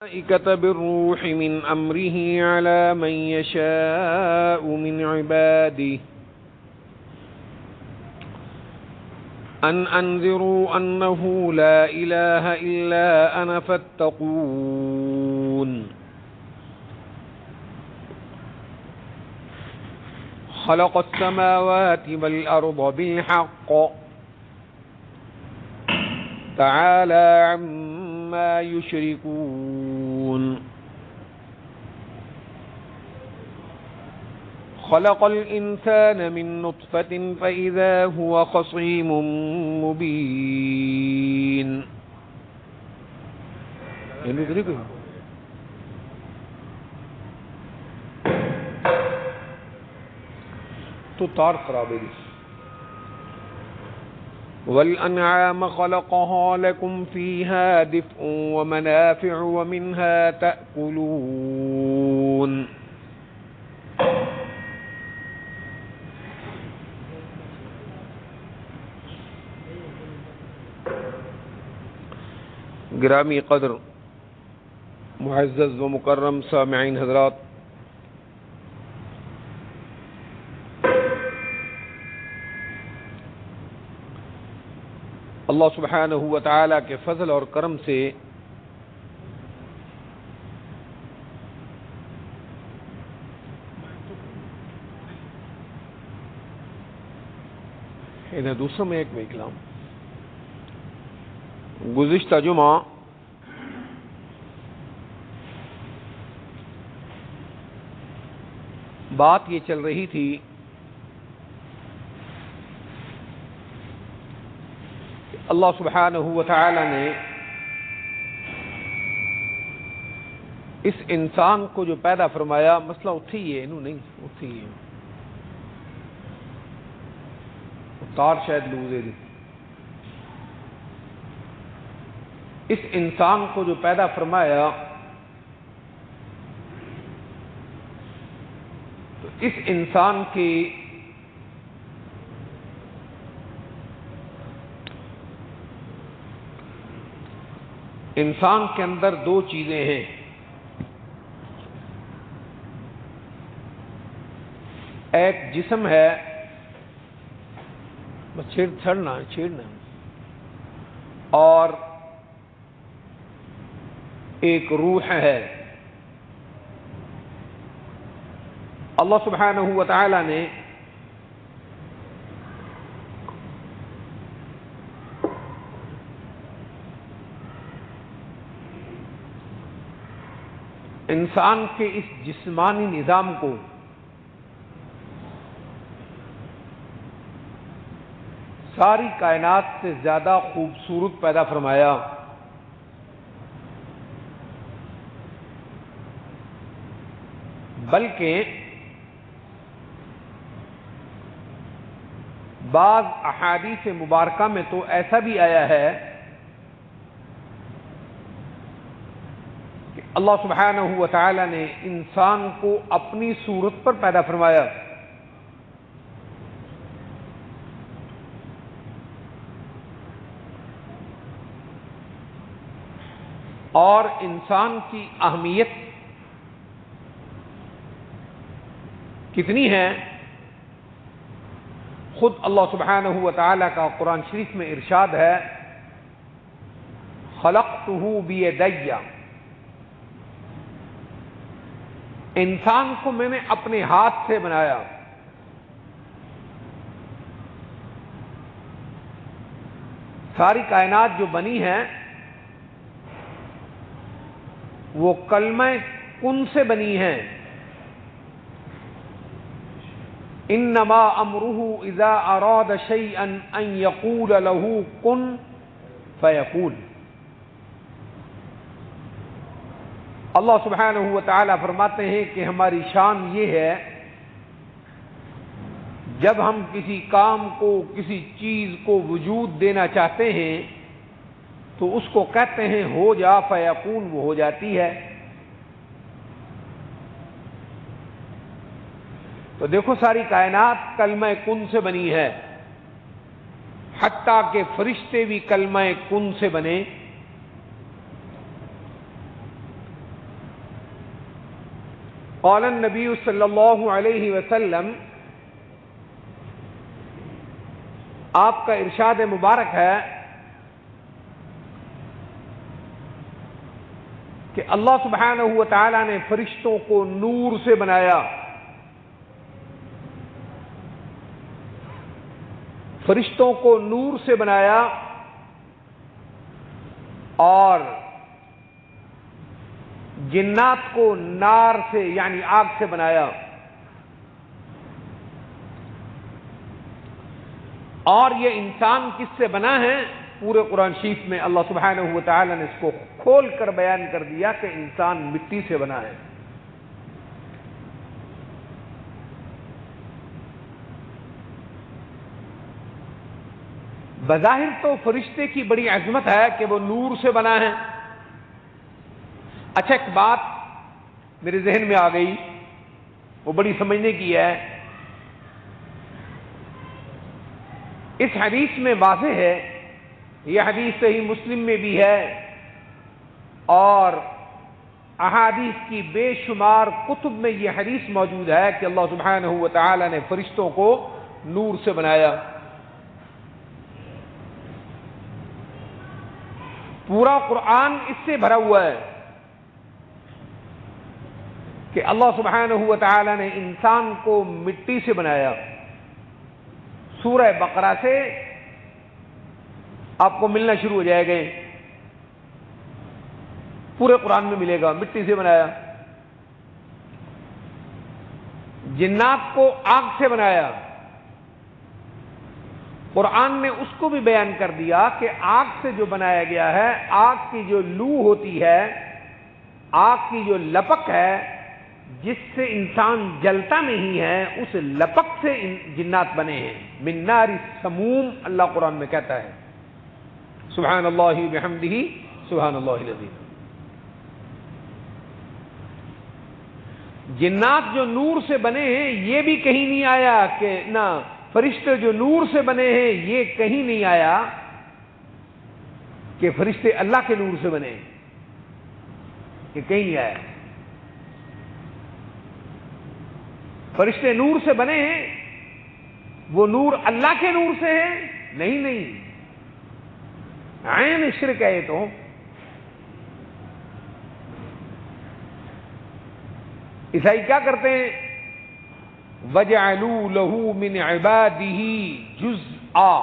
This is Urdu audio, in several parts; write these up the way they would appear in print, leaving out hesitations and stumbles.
الملائكة بالروح من أمره على من يشاء من عباده أن أنذروا أنه لا إله إلا أنا فاتقون خلق السماوات والأرض بالحق تعالى عما يشركون خلق الإنسان من نطفة فإذا هو خصيم مبين تو تار خراب ہے والأنعام خلقها لكم فيها دفء ومنافع ومنها تأكلون گرامی قدر معزز و مکرم سامعین حضرات، اللہ سبحانہ و تعالی کے فضل اور کرم سے انہیں دوسرا میں ایک کلام گزشتہ جمعہ بات یہ چل رہی تھی کہ اللہ سبحانہ و تعالی نے اس انسان کو جو پیدا فرمایا، مسئلہ اتھی ہے انہوں نہیں اتھی ہے تار شاید لوزے دی، اس انسان کو جو پیدا فرمایا تو اس انسان کی انسان کے اندر دو چیزیں ہیں، ایک جسم ہے، بس چھیڑنا اور ایک روح ہے۔ اللہ سبحانہ و تعالی نے انسان کے اس جسمانی نظام کو ساری کائنات سے زیادہ خوبصورت پیدا فرمایا، بلکہ بعض احادیث مبارکہ میں تو ایسا بھی آیا ہے کہ اللہ سبحانہ و تعالی نے انسان کو اپنی صورت پر پیدا فرمایا، اور انسان کی اہمیت کتنی ہے خود اللہ سبحانہ و تعالی کا قرآن شریف میں ارشاد ہے، خلقتہ بیدی، انسان کو میں نے اپنے ہاتھ سے بنایا۔ ساری کائنات جو بنی ہے وہ کلمہ کن سے بنی ہے، انما امرہ اذا اراد شیئا ان یقول له کن فیکون۔ اللہ سبحانہ و تعالی فرماتے ہیں کہ ہماری شان یہ ہے جب ہم کسی کام کو، کسی چیز کو وجود دینا چاہتے ہیں تو اس کو کہتے ہیں ہو جا، فیکون، وہ ہو جاتی ہے۔ تو دیکھو ساری کائنات کلمہ کن سے بنی ہے، حتیٰ کہ فرشتے بھی کلمہ کن سے بنے۔ قال النبی صلی اللہ علیہ وسلم، آپ کا ارشاد مبارک ہے کہ اللہ سبحانہ و تعالی نے فرشتوں کو نور سے بنایا. فرشتوں کو نور سے بنایا اور جنات کو نار سے یعنی آگ سے بنایا. اور یہ انسان کس سے بنا ہے؟ پورے قرآن شریف میں اللہ سبحانہ و تعالی نے اس کو کھول کر بیان کر دیا کہ انسان مٹی سے بنا ہے. بظاہر تو فرشتے کی بڑی عظمت ہے کہ وہ نور سے بنا ہے. اچھا، ایک بات میرے ذہن میں آ گئی، وہ بڑی سمجھنے کی ہے. اس حدیث میں واضح ہے، یہ حدیث صحیح مسلم میں بھی ہے اور احادیث کی بے شمار کتب میں یہ حدیث موجود ہے کہ اللہ سبحانہ و تعالی نے فرشتوں کو نور سے بنایا. پورا قرآن اس سے بھرا ہوا ہے کہ اللہ سبحانہ و تعالی نے انسان کو مٹی سے بنایا. سورہ بقرہ سے آپ کو ملنا شروع ہو جائے گا، پورے قرآن میں ملے گا مٹی سے بنایا. جنات کو آگ سے بنایا. قرآن نے اس کو بھی بیان کر دیا کہ آگ سے جو بنایا گیا ہے، آگ کی جو لو ہوتی ہے، آگ کی جو لپک ہے جس سے انسان جلتا نہیں ہے، اس لپک سے جنات بنے ہیں. من نار السموم اللہ قرآن میں کہتا ہے. سبحان اللہ بحمدہ سبحان اللہ العظیم. جنات جو نور سے بنے ہیں یہ بھی کہیں نہیں آیا کہ نہ فرشتے جو نور سے بنے ہیں یہ کہیں نہیں آیا کہ فرشتے اللہ کے نور سے بنے، یہ کہیں نہیں آیا. فرشتے نور سے بنے ہیں، وہ نور اللہ کے نور سے ہے؟ نہیں، عین شرک ہے. تو عیسائی کیا کرتے ہیں؟ وَجَعَلُوا لَهُ مِنْ عِبَادِهِ جُزْءًا،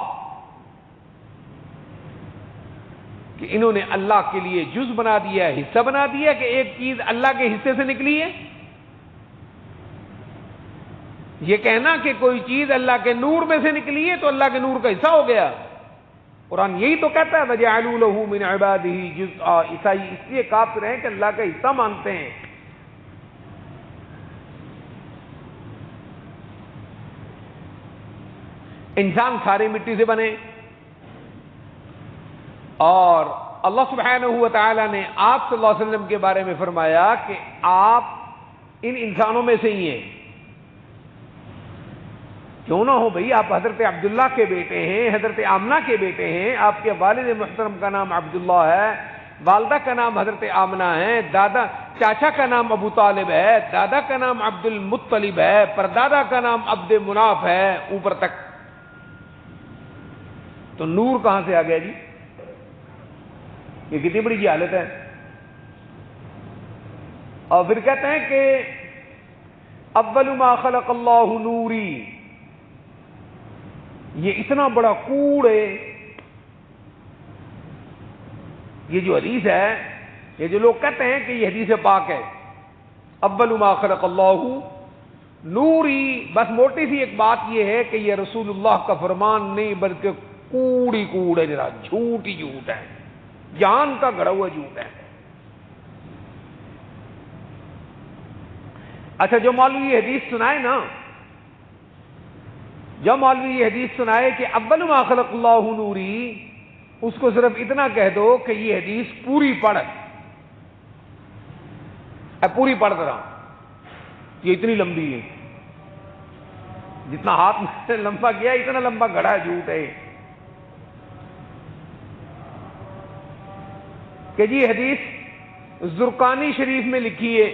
کہ انہوں نے اللہ کے لیے جز بنا دیا، حصہ بنا دیا کہ ایک چیز اللہ کے حصے سے نکلی ہے. یہ کہنا کہ کوئی چیز اللہ کے نور میں سے نکلی ہے تو اللہ کے نور کا حصہ ہو گیا. قرآن یہی تو کہتا ہے وَجَعَلُوا لَهُ مِنْ عِبَادِهِ جُزْءًا. عیسائی اس لیے کافر ہیں کہ اللہ کا حصہ مانتے ہیں. انسان سارے مٹی سے بنے اور اللہ سبحانہ و تعالی نے آپ صلی اللہ علیہ وسلم کے بارے میں فرمایا کہ آپ ان انسانوں میں سے ہی ہیں. کیوں نہ ہو بھئی، آپ حضرت عبداللہ کے بیٹے ہیں، حضرت آمنہ کے بیٹے ہیں. آپ کے والد محترم کا نام عبداللہ ہے، والدہ کا نام حضرت آمنہ ہے، دادا چاچا کا نام ابو طالب ہے، دادا کا نام عبد المطلب ہے، پردادا کا نام عبد مناف ہے، اوپر تک. تو نور کہاں سے آ گیا جی؟ یہ کتنی بڑی جہالت ہے. اور پھر کہتے ہیں کہ اول ما خلق اللہ نوری، یہ اتنا بڑا کوڑ ہے. یہ جو حدیث ہے، یہ جو لوگ کہتے ہیں کہ یہ حدیث پاک ہے، اول ما خلق اللہ نوری، بس موٹی سی ایک بات یہ ہے کہ یہ رسول اللہ کا فرمان نہیں بلکہ کوڑ ہی کوڑ ہے، ذرا جھوٹ ہی جھوٹ ہے، جان کا گھڑا ہوا جھوٹ ہے. اچھا، جو مولوی یہ حدیث سنائے نا، جو مولوی یہ حدیث سنائے کہ اول ما خلق اللہ نوری، اس کو صرف اتنا کہہ دو کہ یہ حدیث پوری پڑھ، پوری پڑھ رہا، یہ اتنی لمبی ہے، جتنا ہاتھ میں لمبا کیا اتنا لمبا گھڑا جھوٹ ہے. کہ جی حدیث زرقانی شریف میں لکھی ہے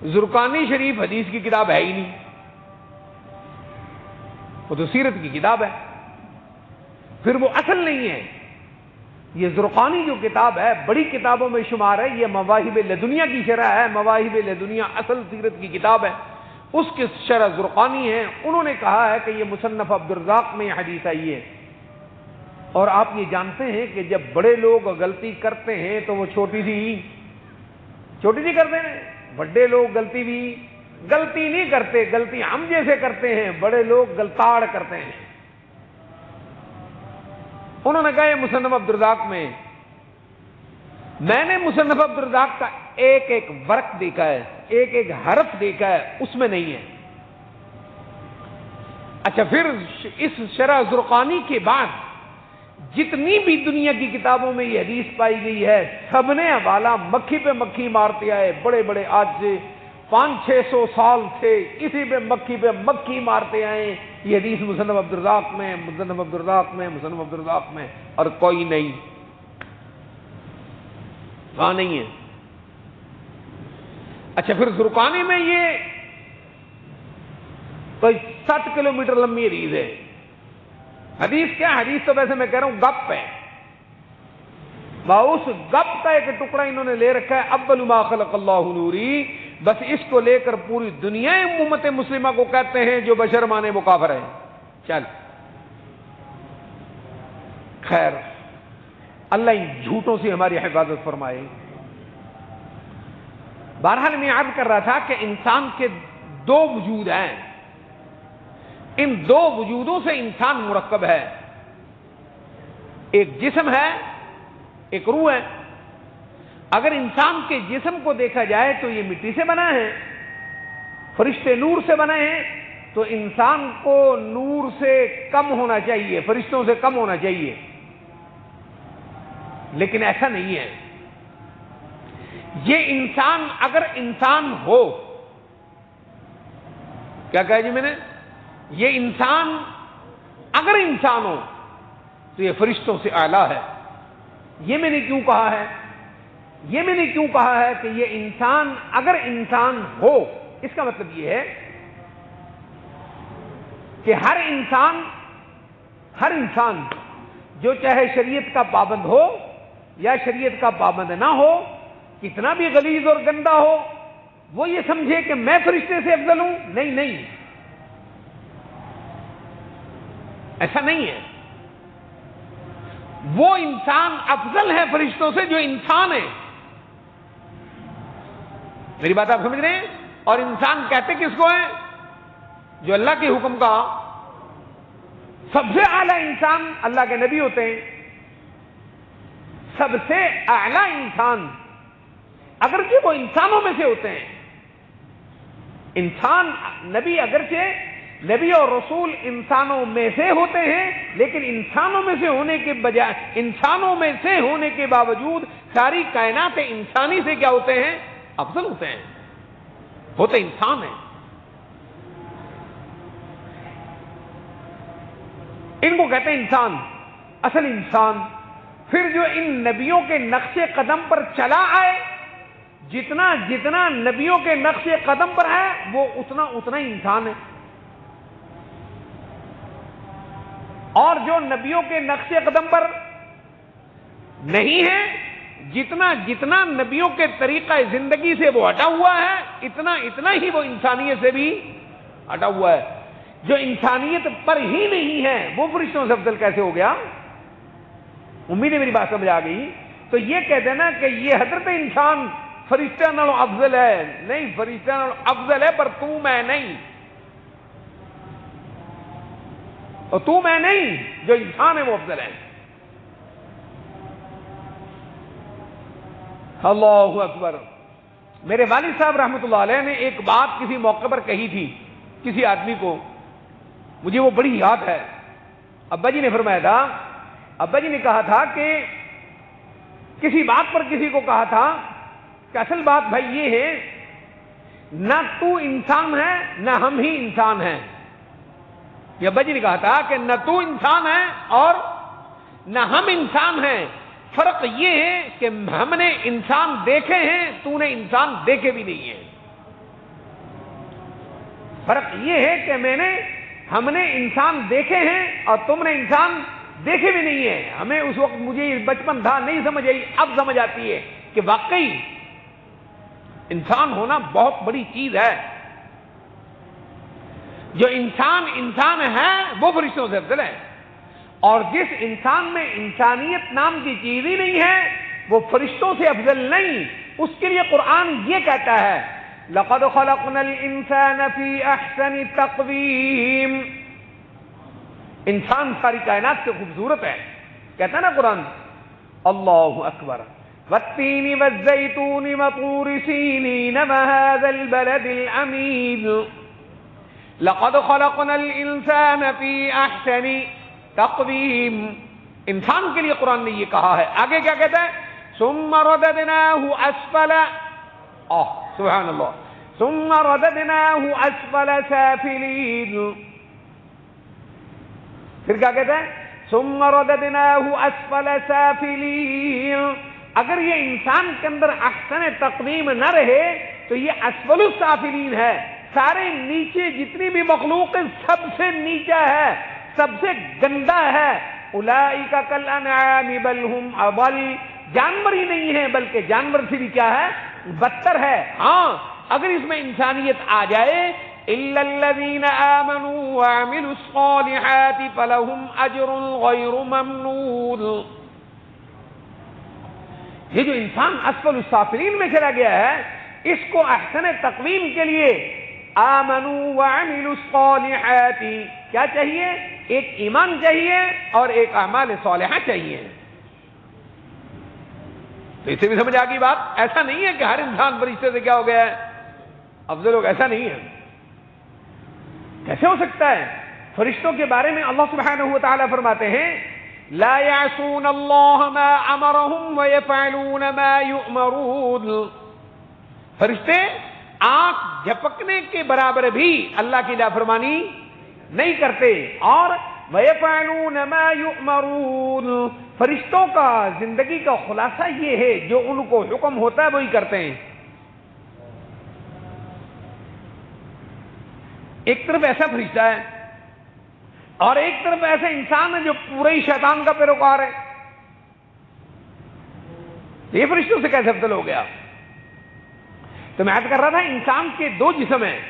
زرقانی شریف حدیث کی کتاب ہے ہی نہیں، وہ تو سیرت کی کتاب ہے، پھر وہ اصل نہیں ہے۔ یہ زرقانی جو کتاب ہے بڑی کتابوں میں شمار ہے، یہ مواہب لدنیا کی شرح ہے، مواہب لدنیا اصل سیرت کی کتاب ہے، اس کی شرح زرقانی ہے۔ انہوں نے کہا ہے کہ یہ مصنف عبدالرزاق میں یہ حدیث آئی ہے۔ اور آپ یہ جانتے ہیں کہ جب بڑے لوگ غلطی کرتے ہیں تو وہ چھوٹی سی کرتے ہیں، بڑے لوگ غلطی نہیں کرتے، غلطی ہم جیسے کرتے ہیں، بڑے لوگ غلطاڑ کرتے ہیں۔ انہوں نے کہا یہ مصنف عبدالرزاق میں نے مصنف عبدالرزاق کا ایک ایک ورق دیکھا ہے، ایک ایک حرف دیکھا ہے، اس میں نہیں ہے۔ اچھا، پھر اس شرح زرقانی کے بعد جتنی بھی دنیا کی کتابوں میں یہ حدیث پائی گئی ہے، سب نے حوالہ مکھی پہ مکھی مارتے آئے، بڑے بڑے آج سے 500-600 سال سے اسی پہ مکھی مارتے آئے، یہ حدیث مصنف عبدالرزاق میں، مصنف عبدالرزاق میں، مصنف عبدالرزاق میں، اور کوئی نہیں، وہاں نہیں ہے۔ اچھا، پھر زرقانی میں یہ کوئی 60 کلومیٹر لمبی حدیث ہے۔ حدیث کیا؟ حدیث تو ویسے میں کہہ رہا ہوں گپ ہے، اس گپ کا ایک ٹکڑا انہوں نے لے رکھا ہے، اول ما خلق اللہ نوری، بس اس کو لے کر پوری دنیا امت مسلمہ کو کہتے ہیں جو بشر مانے وہ کافر ہے۔ چل خیر، اللہ ان جھوٹوں سے ہماری حفاظت فرمائے۔ بہرحال میں عرض کر رہا تھا کہ انسان کے دو وجود ہیں، ان دو وجودوں سے انسان مرکب ہے، ایک جسم ہے، ایک روح ہے۔ اگر انسان کے جسم کو دیکھا جائے تو یہ مٹی سے بنا ہے، فرشتے نور سے بنے ہیں، تو انسان کو نور سے کم ہونا چاہیے، فرشتوں سے کم ہونا چاہیے، لیکن ایسا نہیں ہے۔ یہ انسان اگر انسان ہو، کیا کہا جی میں نے؟ یہ انسان اگر انسان ہو تو یہ فرشتوں سے اعلیٰ ہے۔ یہ میں نے کیوں کہا ہے؟ یہ میں نے کیوں کہا ہے کہ یہ انسان اگر انسان ہو؟ اس کا مطلب یہ ہے کہ ہر انسان جو چاہے شریعت کا پابند ہو یا شریعت کا پابند نہ ہو، کتنا بھی غلیظ اور گندا ہو، وہ یہ سمجھے کہ میں فرشتے سے افضل ہوں، نہیں، ایسا نہیں ہے۔ وہ انسان افضل ہے فرشتوں سے جو انسان ہے۔ میری بات آپ سمجھ رہے ہیں؟ اور انسان کہتے کس کو ہے؟ جو اللہ کے حکم کا سب سے اعلیٰ انسان اللہ کے نبی ہوتے ہیں۔ سب سے اعلیٰ انسان، اگرچہ وہ انسانوں میں سے ہوتے ہیں، انسان نبی اگرچہ نبی اور رسول انسانوں میں سے ہوتے ہیں، لیکن انسانوں میں سے ہونے کے باوجود ساری کائنات انسانی سے کیا ہوتے ہیں؟ افضل ہوتے ہیں، ہوتے انسان ہیں۔ ان کو کہتے ہیں انسان، اصل انسان۔ پھر جو ان نبیوں کے نقش قدم پر چلا آئے، جتنا نبیوں کے نقش قدم پر ہے وہ اتنا ہی انسان ہے، اور جو نبیوں کے نقش قدم پر نہیں ہے، جتنا نبیوں کے طریقہ زندگی سے وہ ہٹا ہوا ہے، اتنا ہی وہ انسانیت سے بھی ہٹا ہوا ہے۔ جو انسانیت پر ہی نہیں ہے وہ فرشتوں سے افضل کیسے ہو گیا؟ امید ہے میری بات سمجھ آ گئی۔ تو یہ کہہ دینا کہ یہ حضرت انسان فرشتہ نالوں افضل ہے، نہیں، فرشتہ نالوں افضل ہے، پر تو میں نہیں، اور تو میں نہیں، جو انسان ہے وہ افضل ہے۔ اللہ اکبر۔ میرے والد صاحب رحمۃ اللہ علیہ نے ایک بات کسی موقع پر کہی تھی کسی آدمی کو، مجھے وہ بڑی یاد ہے۔ ابا جی نے فرمایا تھا، ابا جی نے کہا تھا کہ کسی بات پر کسی کو کہا تھا کہ اصل بات بھائی یہ ہے، نہ تو انسان ہے نہ ہم ہی انسان ہیں۔ یہ ابا جی نے کہا تھا کہ نہ تو انسان ہے اور نہ ہم انسان ہیں، فرق یہ ہے کہ ہم نے انسان دیکھے ہیں، تو نے انسان دیکھے بھی نہیں ہیں۔ فرق یہ ہے کہ ہم نے انسان دیکھے ہیں اور تم نے انسان دیکھے بھی نہیں ہیں. ہمیں اس وقت مجھے بچپن تھا نہیں سمجھ آئی, اب سمجھ آتی ہے کہ واقعی انسان ہونا بہت بڑی چیز ہے. جو انسان ہے وہ فرشتوں سے افضل ہے, اور جس انسان میں انسانیت نام کی چیز ہی نہیں ہے وہ فرشتوں سے افضل نہیں. اس کے لیے قرآن یہ کہتا ہے لَقَدْ خَلَقْنَا الْإِنسَانَ فِي أَحْسَنِ تَقْوِيمٍ. انسان ساری کائنات سے خوبصورت ہے. کہتا ہے نا قرآن اللہ اکبر وَالتِّينِ وَالزَّيْتُونِ وَطُورِ سِينِينَ وَهَذَا الْبَلَدِ الْأَمِينِ لَقَدْ خَلَقْنَا الْإِنسَانَ فِي أَحْسَنِ تَقْوِيمٍ. انسان کے لیے قرآن نے یہ کہا ہے. آگے کیا کہتا ہے ثُمَّ رَدَدْنَاهُ أَسْفَلَ سبحان اللہ ثُمَّ رَدَدْنَاهُ أَسْفَلَ سَافِلِينَ. پھر کیا کہتا ہے ثُمَّ رَدَدْنَاهُ أَسْفَلَ سَافِلِينَ. اگر یہ انسان کے اندر احسن تقویم نہ رہے تو یہ اسفل السافلین ہے. سارے نیچے جتنی بھی مخلوق ہے سب سے نیچا ہے, سب سے گندا ہے. اولئک کالانعام بل هم اضل. جانور ہی نہیں ہے بلکہ جانور سے بھی کیا ہے بدتر ہے. ہاں اگر اس میں انسانیت آ جائے الا الذين امنوا وعملوا الصالحات فلهم اجر غير ممنون. یہ جو انسان اسفل السافلین میں چلا گیا ہے اس کو احسن تقویم کے لیے آمنوا وعملوا الصالحات کیا چاہیے؟ ایک ایمان چاہیے اور ایک اعمال صالحہ چاہیے. تو اسے بھی سمجھ آ گئی بات. ایسا نہیں ہے کہ ہر انسان فرشتے سے کیا ہو گیا ہے افضل لوگ, ایسا نہیں ہے. کیسے ہو سکتا ہے؟ فرشتوں کے بارے میں اللہ سبحانہ و تعالی فرماتے ہیں لا يعصون اللہ ما امرهم ويفعلون ما يؤمرون. فرشتے آنکھ جھپکنے کے برابر بھی اللہ کی نافرمانی نہیں کرتے. اور وَيَفْعَلُونَ مَا يُؤْمَرُونَ. فرشتوں کا زندگی کا خلاصہ یہ ہے جو ان کو حکم ہوتا ہے وہی کرتے ہیں. ایک طرف ایسا فرشتہ ہے اور ایک طرف ایسا انسان ہے جو پورے ہی شیطان کا پیروکار ہے. یہ فرشتوں سے کیسے افضل ہو گیا؟ تو میں عرض کر رہا تھا انسان کے دو جسم ہیں,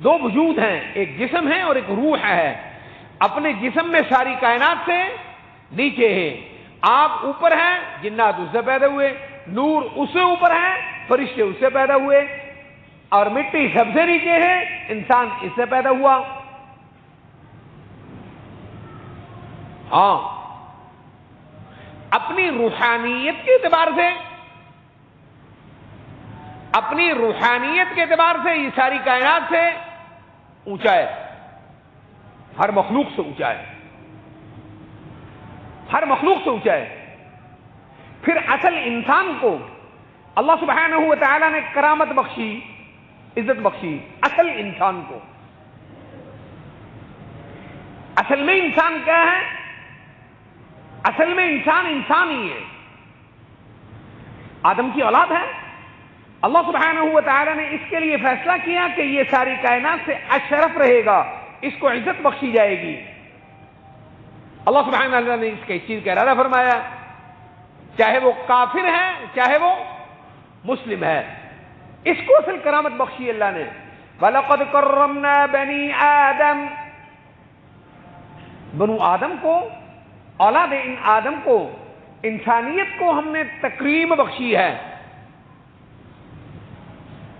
دو وجود ہیں, ایک جسم ہے اور ایک روح ہے. اپنے جسم میں ساری کائنات سے نیچے ہے. آپ اوپر ہیں, جنات اس سے پیدا ہوئے, نور اس سے اوپر ہے, فرشتے اس سے پیدا ہوئے, اور مٹی سب سے نیچے ہے, انسان اس سے پیدا ہوا. ہاں اپنی روحانیت کے اعتبار سے یہ ساری کائنات سے اونچا ہے, ہر مخلوق سے اونچا ہے, ہر مخلوق سے اونچا ہے. پھر اصل انسان کو اللہ سبحانہ و تعالی نے کرامت بخشی, عزت بخشی. اصل انسان کو, اصل میں انسان کیا ہے؟ اصل میں انسان ہی ہے, آدم کی اولاد ہے. اللہ سبحانہ و تعالی نے اس کے لیے فیصلہ کیا کہ یہ ساری کائنات سے اشرف رہے گا, اس کو عزت بخشی جائے گی. اللہ سبحانہ و تعالی نے اس کی چیز کا ارادہ فرمایا, چاہے وہ کافر ہے چاہے وہ مسلم ہے, اس کو اصل کرامت بخشی اللہ نے. وَلَقَدْ كَرَّمْنَا بَنِي آدَمَ. بنو آدم کو, اولاد ان آدم کو, انسانیت کو ہم نے تکریم بخشی ہے.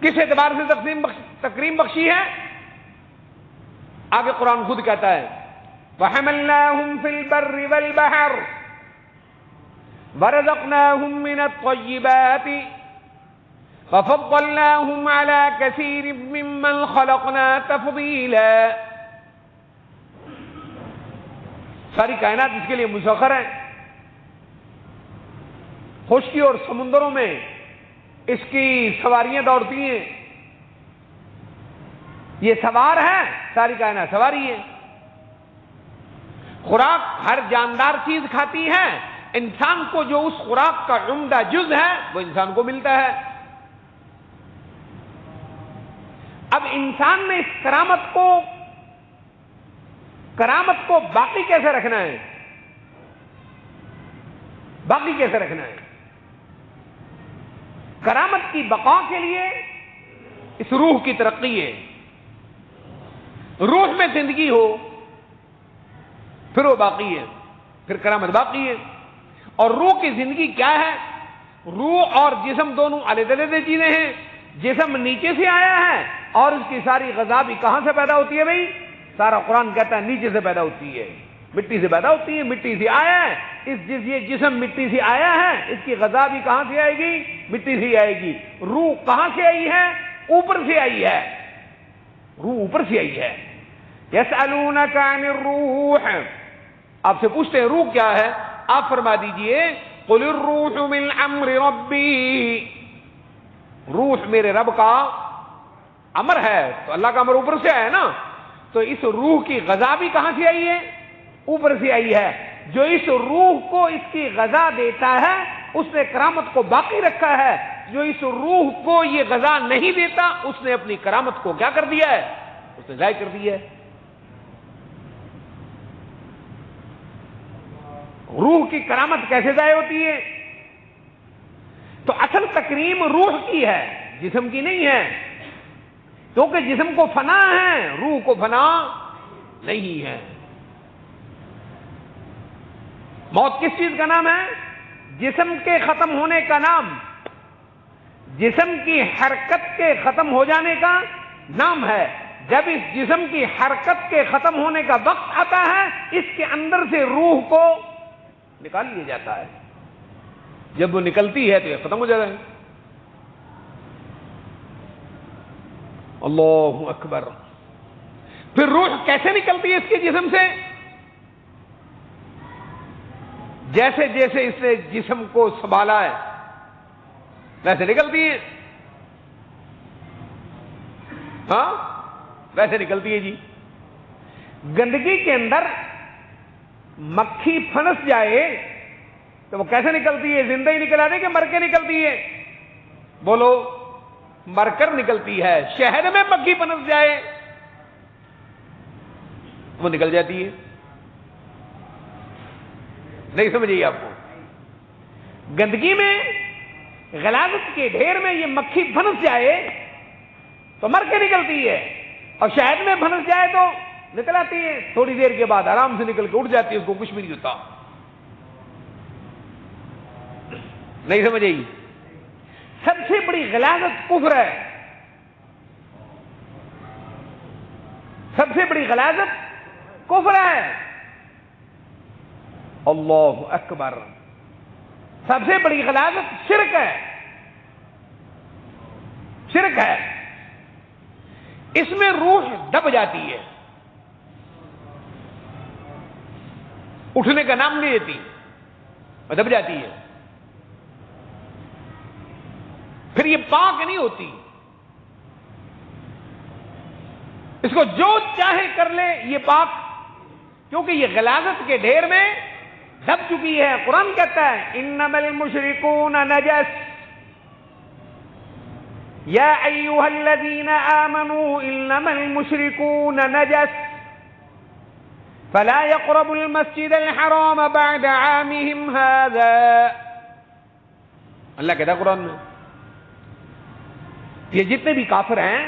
کس اعتبار سے تکریم بخشی ہے؟ آگے قرآن خود کہتا ہے وَحَمَلْنَاهُمْ فِي الْبَرِّ وَالْبَحْرِ وَرَزَقْنَاهُمْ مِنَ الطَّيِّبَاتِ وَفَضَّلْنَاهُمْ عَلَى كَثِيرٍ مِّمَّنْ خَلَقْنَا تَفْضِيلًا. ساری کائنات اس کے لیے مسخر ہے. خشکی اور سمندروں میں اس کی سواریاں دوڑتی ہیں. یہ سوار ہے, ساری کائنات سواری ہے. خوراک ہر جاندار چیز کھاتی ہے, انسان کو جو اس خوراک کا عمدہ جز ہے وہ انسان کو ملتا ہے. اب انسان نے اس کرامت کو باقی کیسے رکھنا ہے؟ باقی کیسے رکھنا ہے؟ کرامت کی بقا کے لیے اس روح کی ترقی ہے. روح میں زندگی ہو پھر وہ باقی ہے، پھر کرامت باقی ہے. اور روح کی زندگی کیا ہے؟ روح اور جسم دونوں علیحدہ علیحدہ چیزیں ہیں. جسم نیچے سے آیا ہے اور اس کی ساری غذا بھی کہاں سے پیدا ہوتی ہے بھائی؟ سارا قرآن کہتا ہے نیچے سے پیدا ہوتی ہے، مٹی سے پیدا ہوتی ہے، مٹی سے آیا ہے. یہ جسم مٹی سے آیا ہے، اس کی غذا بھی کہاں سے آئے گی؟ مٹی سے آئے گی. روح کہاں سے آئی ہے؟ اوپر سے آئی ہے. روح اوپر سے آئی ہے. یسألونک عن الروح، آپ سے پوچھتے ہیں روح کیا ہے؟ آپ فرما دیجئے قل الروح من امر ربی، روح میرے رب کا امر ہے. تو اللہ کا امر اوپر سے آیا ہے نا، تو اس روح کی غذا بھی کہاں سے آئی ہے؟ اوپر سے آئی ہے. جو اس روح کو اس کی غذا دیتا ہے اس نے کرامت کو باقی رکھا ہے. جو اس روح کو یہ غذا نہیں دیتا اس نے اپنی کرامت کو کیا کر دیا ہے؟ اس نے ضائع کر دیا ہے. روح کی کرامت کیسے ضائع ہوتی ہے؟ تو اصل تکریم روح کی ہے، جسم کی نہیں ہے. کیونکہ جسم کو فنا ہے، روح کو فنا نہیں ہے. موت کس چیز کا نام ہے؟ جسم کے ختم ہونے کا نام، جسم کی حرکت کے ختم ہو جانے کا نام ہے. جب اس جسم کی حرکت کے ختم ہونے کا وقت آتا ہے اس کے اندر سے روح کو نکال لیا جاتا ہے. جب وہ نکلتی ہے تو یہ ختم ہو جاتا ہے. اللہ اکبر. پھر روح کیسے نکلتی ہے اس کے جسم سے؟ جیسے جیسے اس نے جسم کو سنبھالا ہے ویسے نکلتی ہے. ہاں ویسے نکلتی ہے جی. گندگی کے اندر مکھی پھنس جائے تو وہ کیسے نکلتی ہے؟ زندہ ہی نکل آنے کہ مر کے نکلتی ہے؟ بولو، مر کر نکلتی ہے. شہد میں مکھی پھنس جائے وہ نکل جاتی ہے. نہیں سمجھیے آپ کو؟ گندگی میں غلاظت کے ڈھیر میں یہ مکھی پھنس جائے تو مر کے نکلتی ہے، اور شہد میں پھنس جائے تو نکل آتی ہے. تھوڑی دیر کے بعد آرام سے نکل کے اٹھ جاتی ہے، اس کو کچھ بھی نہیں ہوتا. نہیں سمجھے؟ سب سے بڑی غلاظت کفر ہے. سب سے بڑی غلاظت کفر ہے. اللہ اکبر. سب سے بڑی غلاظت شرک ہے. شرک ہے. اس میں روح دب جاتی ہے، اٹھنے کا نام نہیں لیتی، دب جاتی ہے. پھر یہ پاک نہیں ہوتی. اس کو جو چاہے کر لے یہ پاک، کیونکہ یہ غلاظت کے ڈھیر میں دب چکی ہے. قرآن کہتا ہے انما المشرکون نجس یا ایھا الذین آمنوا انما المشرکون نجس فلا يقربوا المسجد الحرام بعد عامهم هذا. اللہ کہتا ہے قرآن میں یہ جتنے بھی کافر ہیں،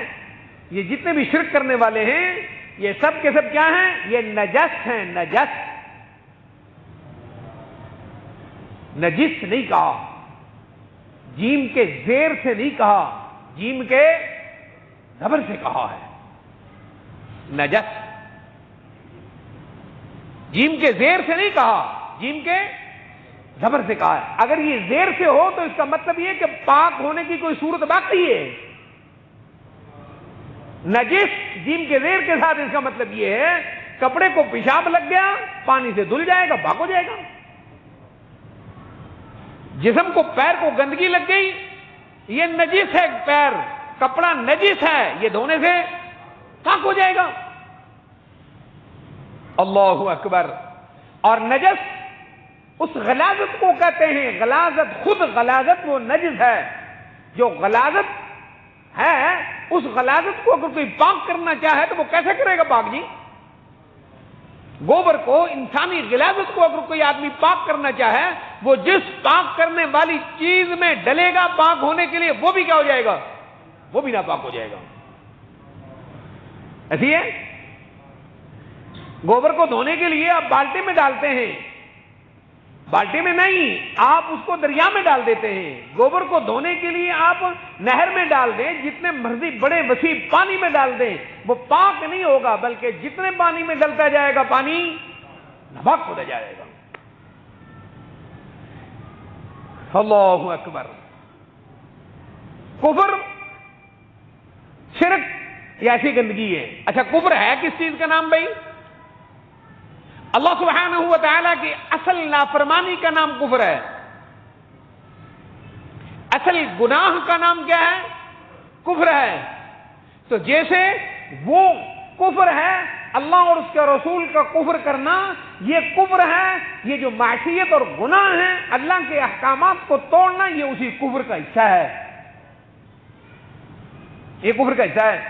یہ جتنے بھی شرک کرنے والے ہیں، یہ سب کے سب کیا ہیں؟ یہ نجس ہیں. نجس، نجس نہیں کہا، جیم کے زیر سے نہیں کہا، جیم کے زبر سے کہا ہے. نجس جیم کے زیر سے نہیں کہا، جیم کے زبر سے کہا ہے. اگر یہ زیر سے ہو تو اس کا مطلب یہ کہ پاک ہونے کی کوئی صورت باقی ہے. نجس جیم کے زیر کے ساتھ اس کا مطلب یہ ہے کپڑے کو پیشاب لگ گیا، پانی سے دھل جائے گا، پاک ہو جائے گا. جسم کو، پیر کو گندگی لگ گئی، یہ نجس ہے. پیر، کپڑا نجس ہے، یہ دھونے سے پاک ہو جائے گا. اللہ اکبر. اور نجس اس غلاظت کو کہتے ہیں. غلاظت، خود غلاظت وہ نجس ہے. جو غلاظت ہے اس غلاظت کو اگر کوئی پاک کرنا چاہے تو وہ کیسے کرے گا پاک جی؟ گوبر کو، انسانی غلاظت کو اگر کوئی آدمی پاک کرنا چاہے، وہ جس پاک کرنے والی چیز میں ڈلے گا پاک ہونے کے لیے، وہ بھی کیا ہو جائے گا؟ وہ بھی ناپاک ہو جائے گا۔ ایسی ہے، گوبر کو دھونے کے لیے آپ بالٹی میں ڈالتے ہیں، بالٹی میں نہیں، آپ اس کو دریا میں ڈال دیتے ہیں۔ گوبر کو دھونے کے لیے آپ نہر میں ڈال دیں، جتنے مرضی بڑے وسیع پانی میں ڈال دیں، وہ پاک نہیں ہوگا، بلکہ جتنے پانی میں ڈلتا جائے گا پانی ناپاک ہوتا جائے گا۔ اللہ اکبر۔ کفر، شرک، یہ ایسی گندگی ہے۔ اچھا کفر ہے کس چیز کا نام بھائی؟ اللہ سبحانہ و تعالیٰ کی اصل نافرمانی کا نام کفر ہے۔ اصل گناہ کا نام کیا ہے؟ کفر ہے۔ تو جیسے وہ کفر ہے، اللہ اور اس کے رسول کا کفر کرنا یہ کفر ہے، یہ جو معصیت اور گناہ ہے، اللہ کے احکامات کو توڑنا، یہ اسی کفر کا حصہ ہے، یہ کفر کا حصہ ہے۔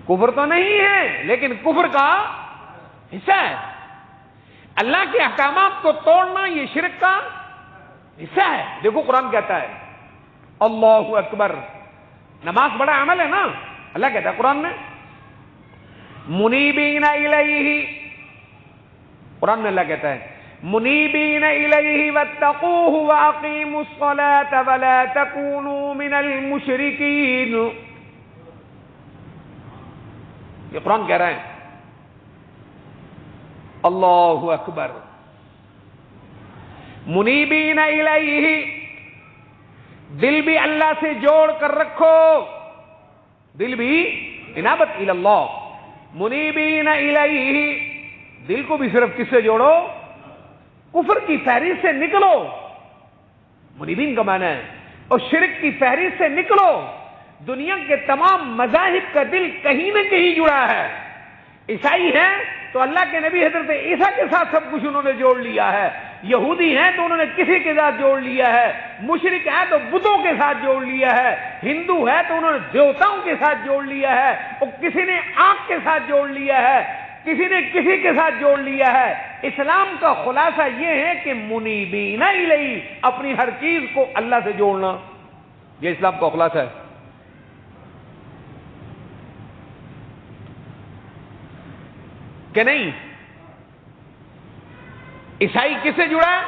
کفر تو نہیں ہے لیکن کفر کا حصہ ہے۔ اللہ کے احکامات کو توڑنا یہ شرک کا حصہ ہے۔ دیکھو قرآن کہتا ہے، اللہ اکبر، نماز بڑا عمل ہے نا، اللہ کہتا ہے قرآن میں، منیبین الیہ، قرآن میں اللہ کہتا ہے منیبین الیہ واتقوہ واقیموا الصلاۃ ولا تکونوا من المشرکین۔ یہ قرآن کہہ رہا ہے، اللہ اکبر، منیبین الیہ، دل بھی اللہ سے جوڑ کر رکھو، دل بھی انابت الی اللہ، منیبین الیہ، دل کو بھی صرف کس سے جوڑو؟ کفر کی فہرست سے نکلو، منیبین کا معنی ہے، اور شرک کی فہرست سے نکلو۔ دنیا کے تمام مذاہب کا دل کہیں نہ کہیں جڑا ہے۔ عیسائی ہیں تو اللہ کے نبی حضرت عیسیٰ کے ساتھ سب کچھ انہوں نے جوڑ لیا ہے، یہودی ہیں تو انہوں نے کسی کے ساتھ جوڑ لیا ہے، مشرک ہے تو بتوں کے ساتھ جوڑ لیا ہے، ہندو ہے تو انہوں نے دیوتاؤں کے ساتھ جوڑ لیا ہے، اور کسی نے آنکھ کے ساتھ جوڑ لیا ہے، کسی نے کسی کے ساتھ جوڑ لیا ہے۔ اسلام کا خلاصہ یہ ہے کہ منیبین الیہ، اپنی ہر چیز کو اللہ سے جوڑنا، یہ اسلام کا خلاصہ ہے۔ کہ نہیں؟ عیسائی کس سے جڑا ہے؟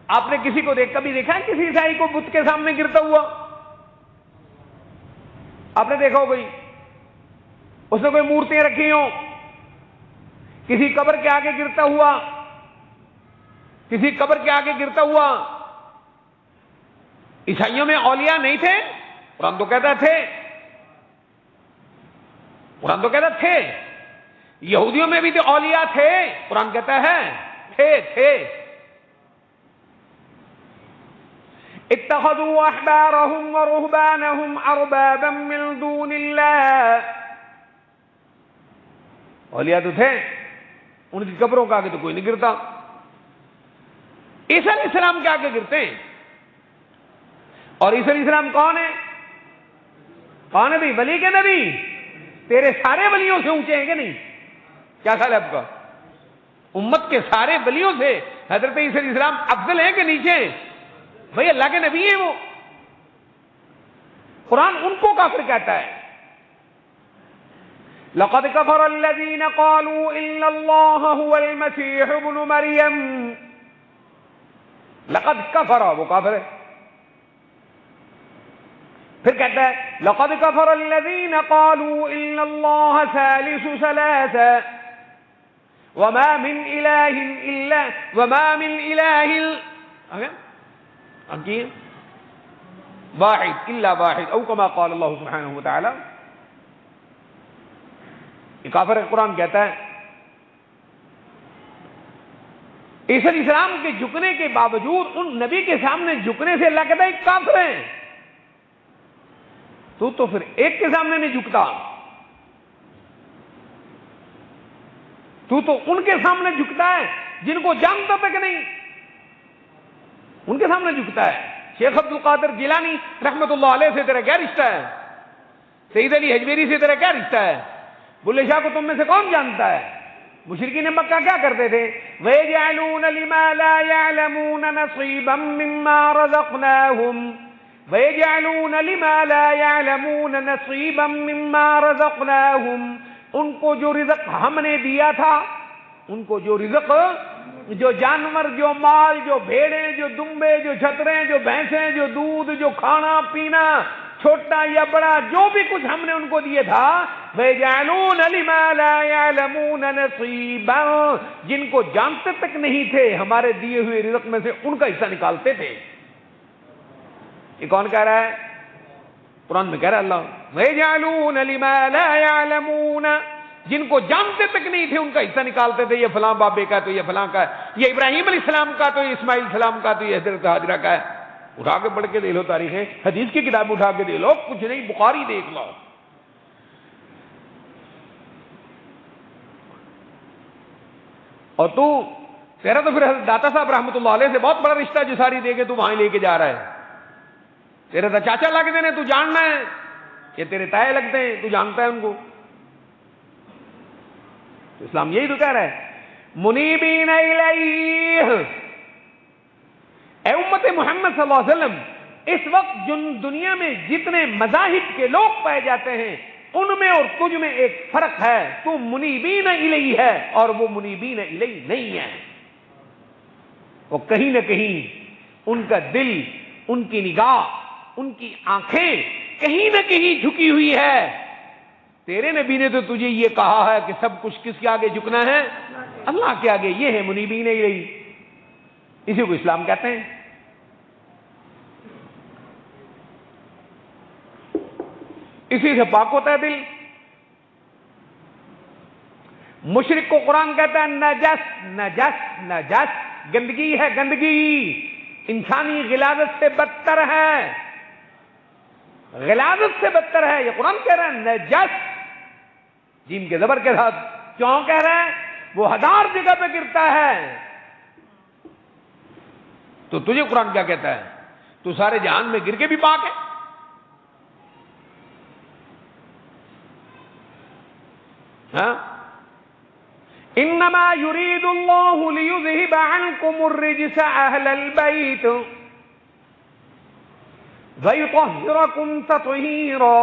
آپ نے کسی کو کبھی دیکھا ہے کسی عیسائی کو بت کے سامنے گرتا ہوا؟ آپ نے دیکھا ہو کوئی؟ اس نے کوئی مورتیں رکھی ہوں، کسی قبر کے آگے گرتا ہوا، کسی قبر کے آگے گرتا ہوا؟ عیسائیوں میں اولیاء نہیں تھے؟ قرآن تو کہتا تھے، قرآن تو کہتا تھے۔ یہودیوں میں بھی تو اولیاء تھے، قرآن کہتا ہے تھے۔ اتخذوا احبارهم ورهبانهم اربابا من دون اللہ، اولیاء تو تھے، ان کی قبروں کے آگے تو کوئی نہیں گرتا۔ عیسیٰ علیہ السلام کے آگے گرتے ہیں، اور عیسیٰ علیہ السلام کون ہے؟ کون ہے بھی؟ ولی کے نبی؟ تیرے سارے ولیوں سے اونچے ہیں کہ نہیں؟ کیا خیال ہے آپ کا؟ امت کے سارے ولیوں سے حضرت عیسیٰ علیہ السلام افضل ہیں کہ نیچے ہیں؟ بھئی اللہ کے نبی ہیں وہ، قرآن ان کو کافر کہتا ہے۔ لقد كفر الذين قالوا ان الله هو المسيح ابن مريم، لقد كفر، وہ کافر ہے۔ پھر کہتا ہے لقد كفر الذين قالوا ان الله ثالث ثلاثة وما من اله واحد الا واحد او كما قال الله سبحانه وتعالى۔ یہ کافر ہے، قرآن کہتا ہے۔ عیسیٰ علیہ السلام کے جھکنے کے باوجود ان نبی کے سامنے جھکنے سے اللہ کہتا ہے ایک کافر ہیں، تو پھر ایک کے سامنے نہیں جھکتا، تو ان کے سامنے جھکتا ہے جن کو جانتا تک نہیں، ان کے سامنے جھکتا ہے۔ شیخ عبد القادر جیلانی رحمت اللہ علیہ سے تیرا کیا رشتہ ہے؟ سید علی حجویری سے تیرا کیا رشتہ ہے؟ بلے شاہ کو تم میں سے کون جانتا ہے؟ مشرکین مکہ کیا کرتے تھے؟ وَيَجْعَلُونَ لِمَا لَا يَعْلَمُونَ نَصِيبًا مِّمَّا رَزَقْنَاهُمْ وَيَجْعَلُونَ لِمَا لَا يَعْلَمُونَ نَصِيبًا مِّمَّا رَزَقْنَاهُمْ ان کو جو رزق ہم نے دیا تھا، ان کو جو رزق، جو جانور، جو مال، جو بھیڑیں، جو دمبے، جو چھتریں، جو بھینسیں، جو دودھ، جو کھانا پینا، چھوٹا یا بڑا، جو بھی کچھ ہم نے ان کو دیے تھا، وَيَجْعَلُونَ لِمَا لَا يَعْلَمُونَ نَصِيبًا جن کو جانتے تک نہیں تھے ہمارے دیے ہوئے رزق میں سے ان کا حصہ نکالتے تھے۔ یہ کون کہہ رہا ہے؟ قرآن میں کہہ رہا ہے اللہ، وَيَجْعَلُونَ لِمَا لَا يَعْلَمُونَ جن کو جانتے تک نہیں تھے ان کا حصہ نکالتے تھے، یہ فلاں بابے کا تو یہ فلاں کا ہے، یہ ابراہیم علیہ السلام کا تو یہ اسماعیل السلام کا تو یہ حضرت ہاجرہ کا ہے۔ اٹھا کے پڑھ کے دیکھ لو تاریخ ہے، حدیث کی کتاب اٹھا کے دیکھ لو، کچھ نہیں، بخاری دیکھ لو۔ اور تیرا تو پھر حضرت داتا صاحب رحمۃ اللہ علیہ سے بہت بڑا رشتہ جو ساری دے کے تو وہاں لے کے جا رہا ہے۔ تیرے تو چاچا لگتے ہیں، تو جاننا ہے، یہ تیرے تائے لگتے ہیں، تو جانتا ہے ان کو۔ تو اسلام یہی تو کہہ رہا ہے، منیبین الیہ، اے امت محمد صلی اللہ علیہ وسلم، اس وقت جن دنیا میں جتنے مذاہب کے لوگ پائے جاتے ہیں ان میں اور تجھ میں ایک فرق ہے، تو منیبین الیہ ہے اور وہ منیبین الیہ نہیں ہے۔ وہ کہیں نہ کہیں ان کا دل، ان کی نگاہ، ان کی آنکھیں کہیں نہ کہیں جھکی ہوئی ہے۔ تیرے نبی نے تو تجھے یہ کہا ہے کہ سب کچھ کس کے آگے جھکنا ہے؟ اللہ کے آگے۔ یہ ہے منیبین الیہ، اسی کو اسلام کہتے ہیں۔ اسی سے پاک ہوتا ہے دل۔ مشرک کو قرآن کہتا ہے نجس، نجس، نجس، گندگی ہے، گندگی، انسانی غلاظت سے بدتر ہے، غلاظت سے بدتر ہے، یہ قرآن کہہ رہا ہے نجس، جیم کے زبر کے ساتھ۔ کیوں کہہ رہا ہے؟ وہ 1000 جگہ پہ گرتا ہے۔ تو تجھے قرآن کیا کہتا ہے؟ تو سارے جہان میں گر کے بھی پاک ہے۔ ہاں، انما يريد الله ليذهب عنكم الرجس اهل البيت ويطهركم تطهيرا۔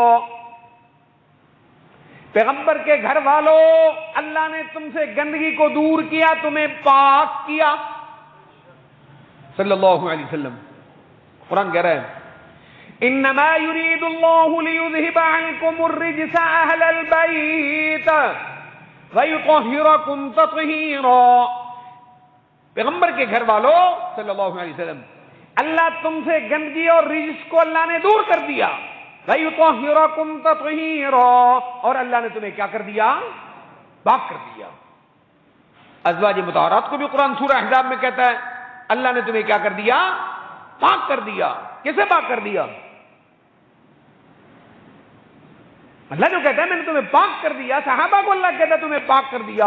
پیغمبر کے گھر والوں، اللہ نے تم سے گندگی کو دور کیا، تمہیں پاک کیا، صلی اللہ علیہ وسلم۔ قرآن کہہ رہا ہے انما يريد الله ليذهب عنكم الرجس اهل البيت وَيُطَهِّرَكُمْ تَطْهِيرًا۔ پیغمبر کے گھر والوں صلی اللہ علیہ وسلم، اللہ تم سے گندگی اور رجس کو اللہ نے دور کر دیا، وَيُطَهِّرَكُمْ تَطْهِيرًا، اور اللہ نے تمہیں کیا کر دیا؟ پاک کر دیا۔ ازواج مطہرات کو بھی قرآن سورہ احزاب میں کہتا ہے اللہ نے تمہیں کیا کر دیا؟ پاک کر دیا۔ کیسے پاک کر دیا؟ اللہ جو کہتا ہے میں نے تمہیں پاک کر دیا، صحابہ کو اللہ کہتا ہے تمہیں پاک کر دیا،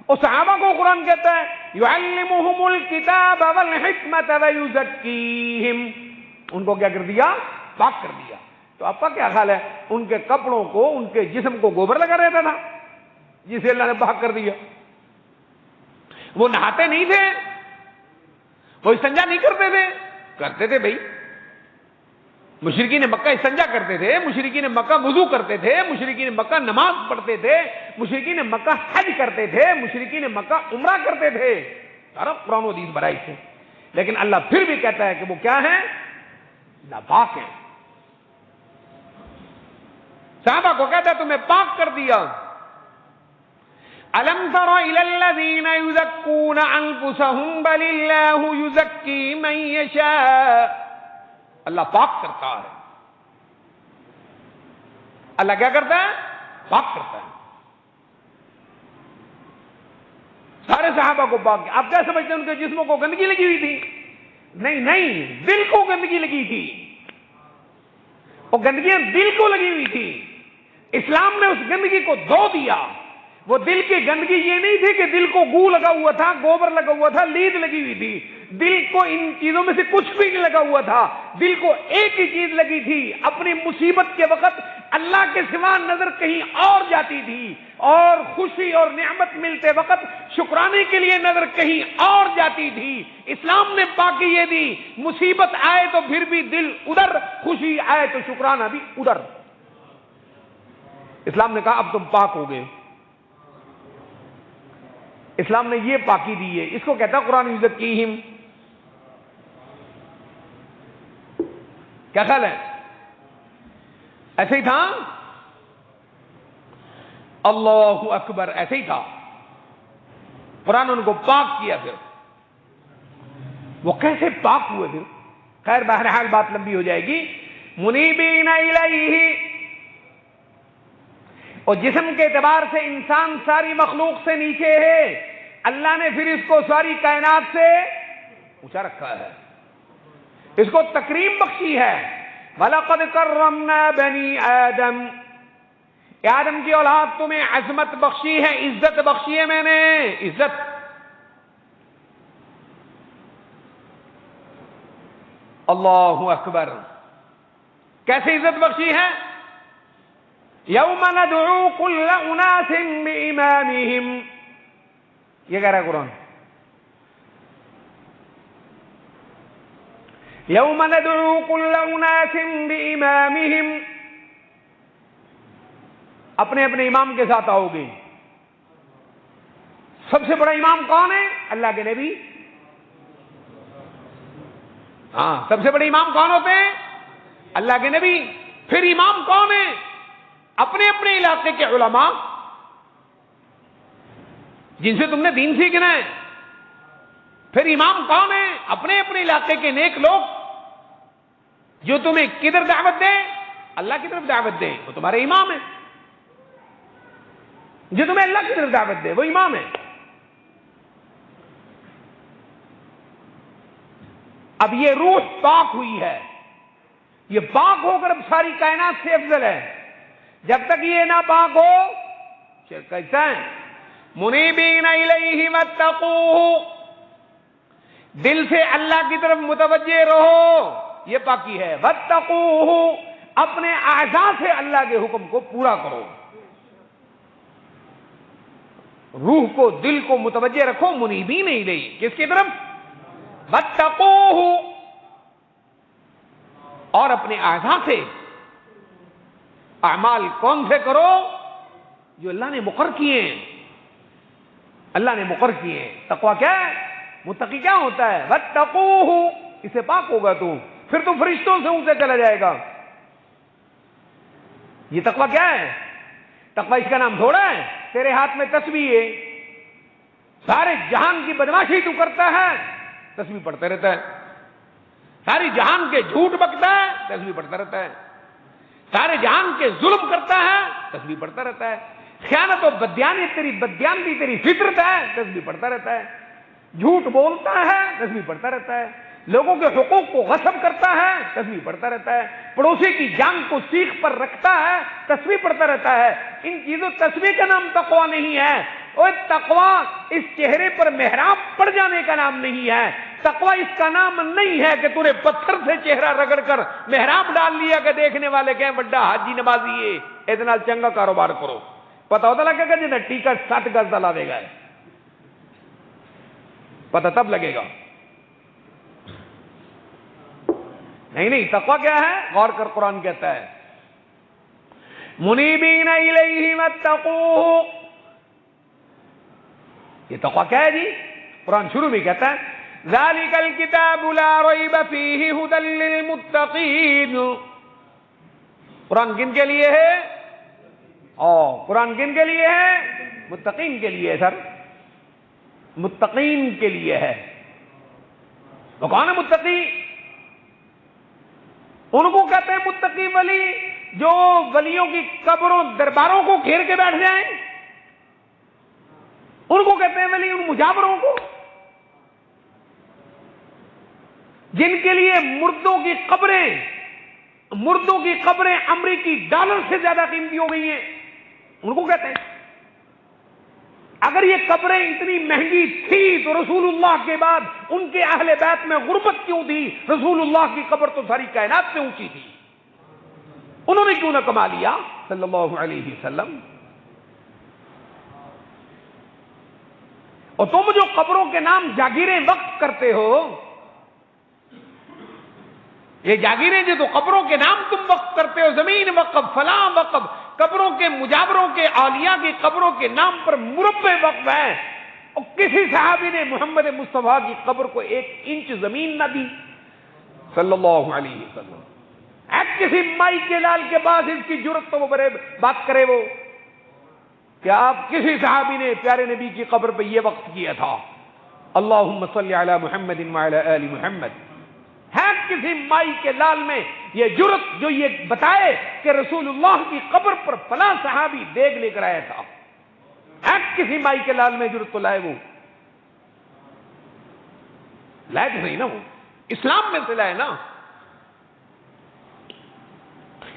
اور صحابہ کو قرآن کہتا ہے یعلمہم الکتاب والحکمت ویزکیہم، ان کو کیا کر دیا؟ پاک کر دیا۔ تو آپ کا کیا خیال ہے؟ ان کے کپڑوں کو، ان کے جسم کو گوبر لگا رہتا تھا جسے اللہ نے پاک کر دیا؟ وہ نہاتے نہیں تھے؟ وہ استنجا نہیں کرتے تھے؟ کرتے تھے بھائی۔ مشرکین مکہ استنجا کرتے تھے، مشرکین مکہ وضو کرتے تھے، مشرکین مکہ نماز پڑھتے تھے، مشرکین مکہ حج کرتے تھے، مشرکین مکہ عمرہ کرتے تھے، سارا قرآن و حدیث بھرائی سے۔ لیکن اللہ پھر بھی کہتا ہے کہ وہ کیا ہیں؟ ناپاک ہیں۔ صحابہ کو کہتا ہے تمہیں پاک کر دیا۔ أَلَمْ تَرَ إِلَى الَّذِينَ يُزَكُّونَ أَنفُسَهُمْ بَلِ اللَّهُ يُزَكِّي مَن يَشَاءُ۔ اللہ پاک کرتا ہے۔ اللہ کیا کرتا ہے؟ پاک کرتا ہے۔ سارے صحابہ کو پاک کیا۔ آپ کیا سمجھتے ہیں ان کے جسموں کو گندگی لگی ہوئی تھی؟ نہیں نہیں، دل کو گندگی لگی تھی، وہ گندگیاں دل کو لگی ہوئی تھی۔ اسلام نے اس گندگی کو دھو دیا، وہ دل کی گندگی یہ نہیں تھی کہ دل کو گو لگا ہوا تھا، گوبر لگا ہوا تھا، لید لگی ہوئی تھی، دل کو ان چیزوں میں سے کچھ بھی نہیں لگا ہوا تھا، دل کو ایک ہی چیز لگی تھی، اپنی مصیبت کے وقت اللہ کے سوا نظر کہیں اور جاتی تھی، اور خوشی اور نعمت ملتے وقت شکرانے کے لیے نظر کہیں اور جاتی تھی۔ اسلام نے پاکی یہ دی، مصیبت آئے تو پھر بھی دل ادھر، خوشی آئے تو شکرانہ بھی ادھر۔ اسلام نے کہا اب تم پاک ہو گئے۔ اسلام نے یہ پاکی دی ہے، اس کو کہتا ہے قرآن یزکیہم۔ کیا خیال ہے؟ ایسے ہی تھا؟ اللہ اکبر، ایسے ہی تھا۔ قرآن ان کو پاک کیا۔ پھر وہ کیسے پاک ہوئے؟ پھر خیر بہرحال بات لمبی ہو جائے گی۔ منیبین الیہ، اور جسم کے اعتبار سے انسان ساری مخلوق سے نیچے ہے، اللہ نے پھر اس کو ساری کائنات سے اونچا رکھا ہے، اس کو تکریم بخشی ہے۔ وَلَقَدْ كَرَّمْنَا بَنِي آدَمَ، آدم کی اولاد تمہیں عظمت بخشی ہے، عزت بخشی ہے میں نے، عزت۔ اللہ اکبر، کیسے عزت بخشی ہے؟ یوم ندعو کل اناس بامامہم، یہ کہہ رہا ہے قرآن۔ یوم ندعو کل اناس بامامہم، اپنے اپنے امام کے ساتھ آؤ گے۔ سب سے بڑا امام کون ہے؟ اللہ کے نبی۔ ہاں، سب سے بڑے امام کون ہوتے ہیں؟ اللہ کے نبی۔ پھر امام کون ہے؟ اپنے اپنے علاقے کے علماء جن سے تم نے دین سیکھنا ہے۔ پھر امام کون ہے؟ اپنے اپنے علاقے کے نیک لوگ جو تمہیں کدھر دعوت دیں؟ اللہ کی طرف دعوت دیں، وہ تمہارے امام ہیں۔ جو تمہیں اللہ کی طرف دعوت دے وہ امام ہے۔ اب یہ روح پاک ہوئی ہے، یہ پاک ہو کر اب ساری کائنات سے افضل ہے۔ جب تک یہ نہ پاک ہو، شرک کیسا ہے؟ منیبین الیہ واتقوہ، دل سے اللہ کی طرف متوجہ رہو، یہ پاکی ہے۔ واتقوہ، اپنے اعضاء سے اللہ کے حکم کو پورا کرو، روح کو دل کو متوجہ رکھو منیبین الیہ، کس کی طرف؟ واتقوہ، اور اپنے اعضاء سے اعمال کون سے کرو؟ جو اللہ نے مقرر کیے ہیں، اللہ نے مقرر کیے ہیں۔ تقویٰ کیا ہے؟ متقی کیا ہوتا ہے؟ واتقوہ، اسے پاک ہوگا تو پھر تو فرشتوں سے اونچے چلا جائے گا۔ یہ تقویٰ کیا ہے؟ تقویٰ اس کا نام تھوڑا ہے۔ تیرے ہاتھ میں تسبیح ہے، سارے جہان کی بدماشی تو کرتا ہے، تسبیح پڑھتا رہتا ہے، ساری جہان کے جھوٹ بکتا ہے، تسبیح پڑھتا رہتا ہے، سارے جہان کے ظلم کرتا ہے، تسبیح پڑھتا رہتا ہے، خیانت و بدیانتی تیری فطرت ہے، تسبیح پڑھتا رہتا ہے، جھوٹ بولتا ہے، تسبیح پڑھتا رہتا ہے، لوگوں کے حقوق کو غصب کرتا ہے، تسبیح پڑھتا رہتا ہے، پڑوسی کی جان کو سیخ پر رکھتا ہے، تسبیح پڑھتا رہتا ہے۔ ان چیزوں تسبیح کا نام تقویٰ نہیں ہے، اور تقویٰ اس چہرے پر محراب پڑ جانے کا نام نہیں ہے، تقویٰ اس کا نام نہیں ہے کہ تو نے پتھر سے چہرہ رگڑ کر محراب ڈال لیا کہ دیکھنے والے کہیں بڑا حاجی نمازی ہے، اتنا چنگا کاروبار کرو، پتہ ہوتا لگے گا جنہیں ٹیکٹ 60 گز ڈلا دے گا، پتہ تب لگے گا۔ نہیں، تقویٰ کیا ہے؟ غور کر، قرآن کہتا ہے منیبین الیہ واتقوہ، یہ تقویٰ کیا ہے جی؟ قرآن شروع میں کہتا ہے ذالک الکتاب لا ریب فیہ ھدی للمتقین۔ قرآن کن کے لیے ہے؟ قرآن کن کے لیے ہے؟ متقین کے لیے ہے سر، متقین کے لیے ہے۔ وہ کون ہے متقی؟ ان کو کہتے ہیں متقی ولی جو ولیوں کی قبروں درباروں کو گھیر کے بیٹھ جائیں، ان کو کہتے ہیں ولی ان مجاوروں کو جن کے لیے مردوں کی قبریں امریکی ڈالر سے زیادہ قیمتی ہو گئی ہیں، ان کو کہتے ہیں۔ اگر یہ قبریں اتنی مہنگی تھی تو رسول اللہ کے بعد ان کے اہل بیت میں غربت کیوں تھی؟ رسول اللہ کی قبر تو ساری کائنات سے اونچی تھی، انہوں نے کیوں نہ کما لیا صلی اللہ علیہ وسلم؟ اور تم جو قبروں کے نام جاگیریں وقف کرتے ہو، یہ جاگیریں جو تو قبروں کے نام تم وقف کرتے ہو، زمین وقف، فلاں وقف، قبروں کے مجاوروں کے اولیاء کی قبروں کے نام پر مربع وقف ہے، اور کسی صحابی نے محمد مصطفیٰ کی قبر کو 1 انچ زمین نہ دی صلی اللہ علیہ وسلم۔ کسی مائی کے لال کے پاس اس کی جرت تو وہ بڑے بات کرے وہ، کیا آپ کسی صحابی نے پیارے نبی کی قبر پہ یہ وقت کیا تھا اللہم صلی علی محمد وعلی آل محمد؟ ہے کسی مائی کے لال میں یہ جرت جو یہ بتائے کہ رسول اللہ کی قبر پر فلاں صحابی دیگ لے کر آیا تھا؟ ہے کسی مائی کے لال میں جرت تو لائے وہ؟ لائے تو نہیں نا، وہ اسلام میں سے لائے نا۔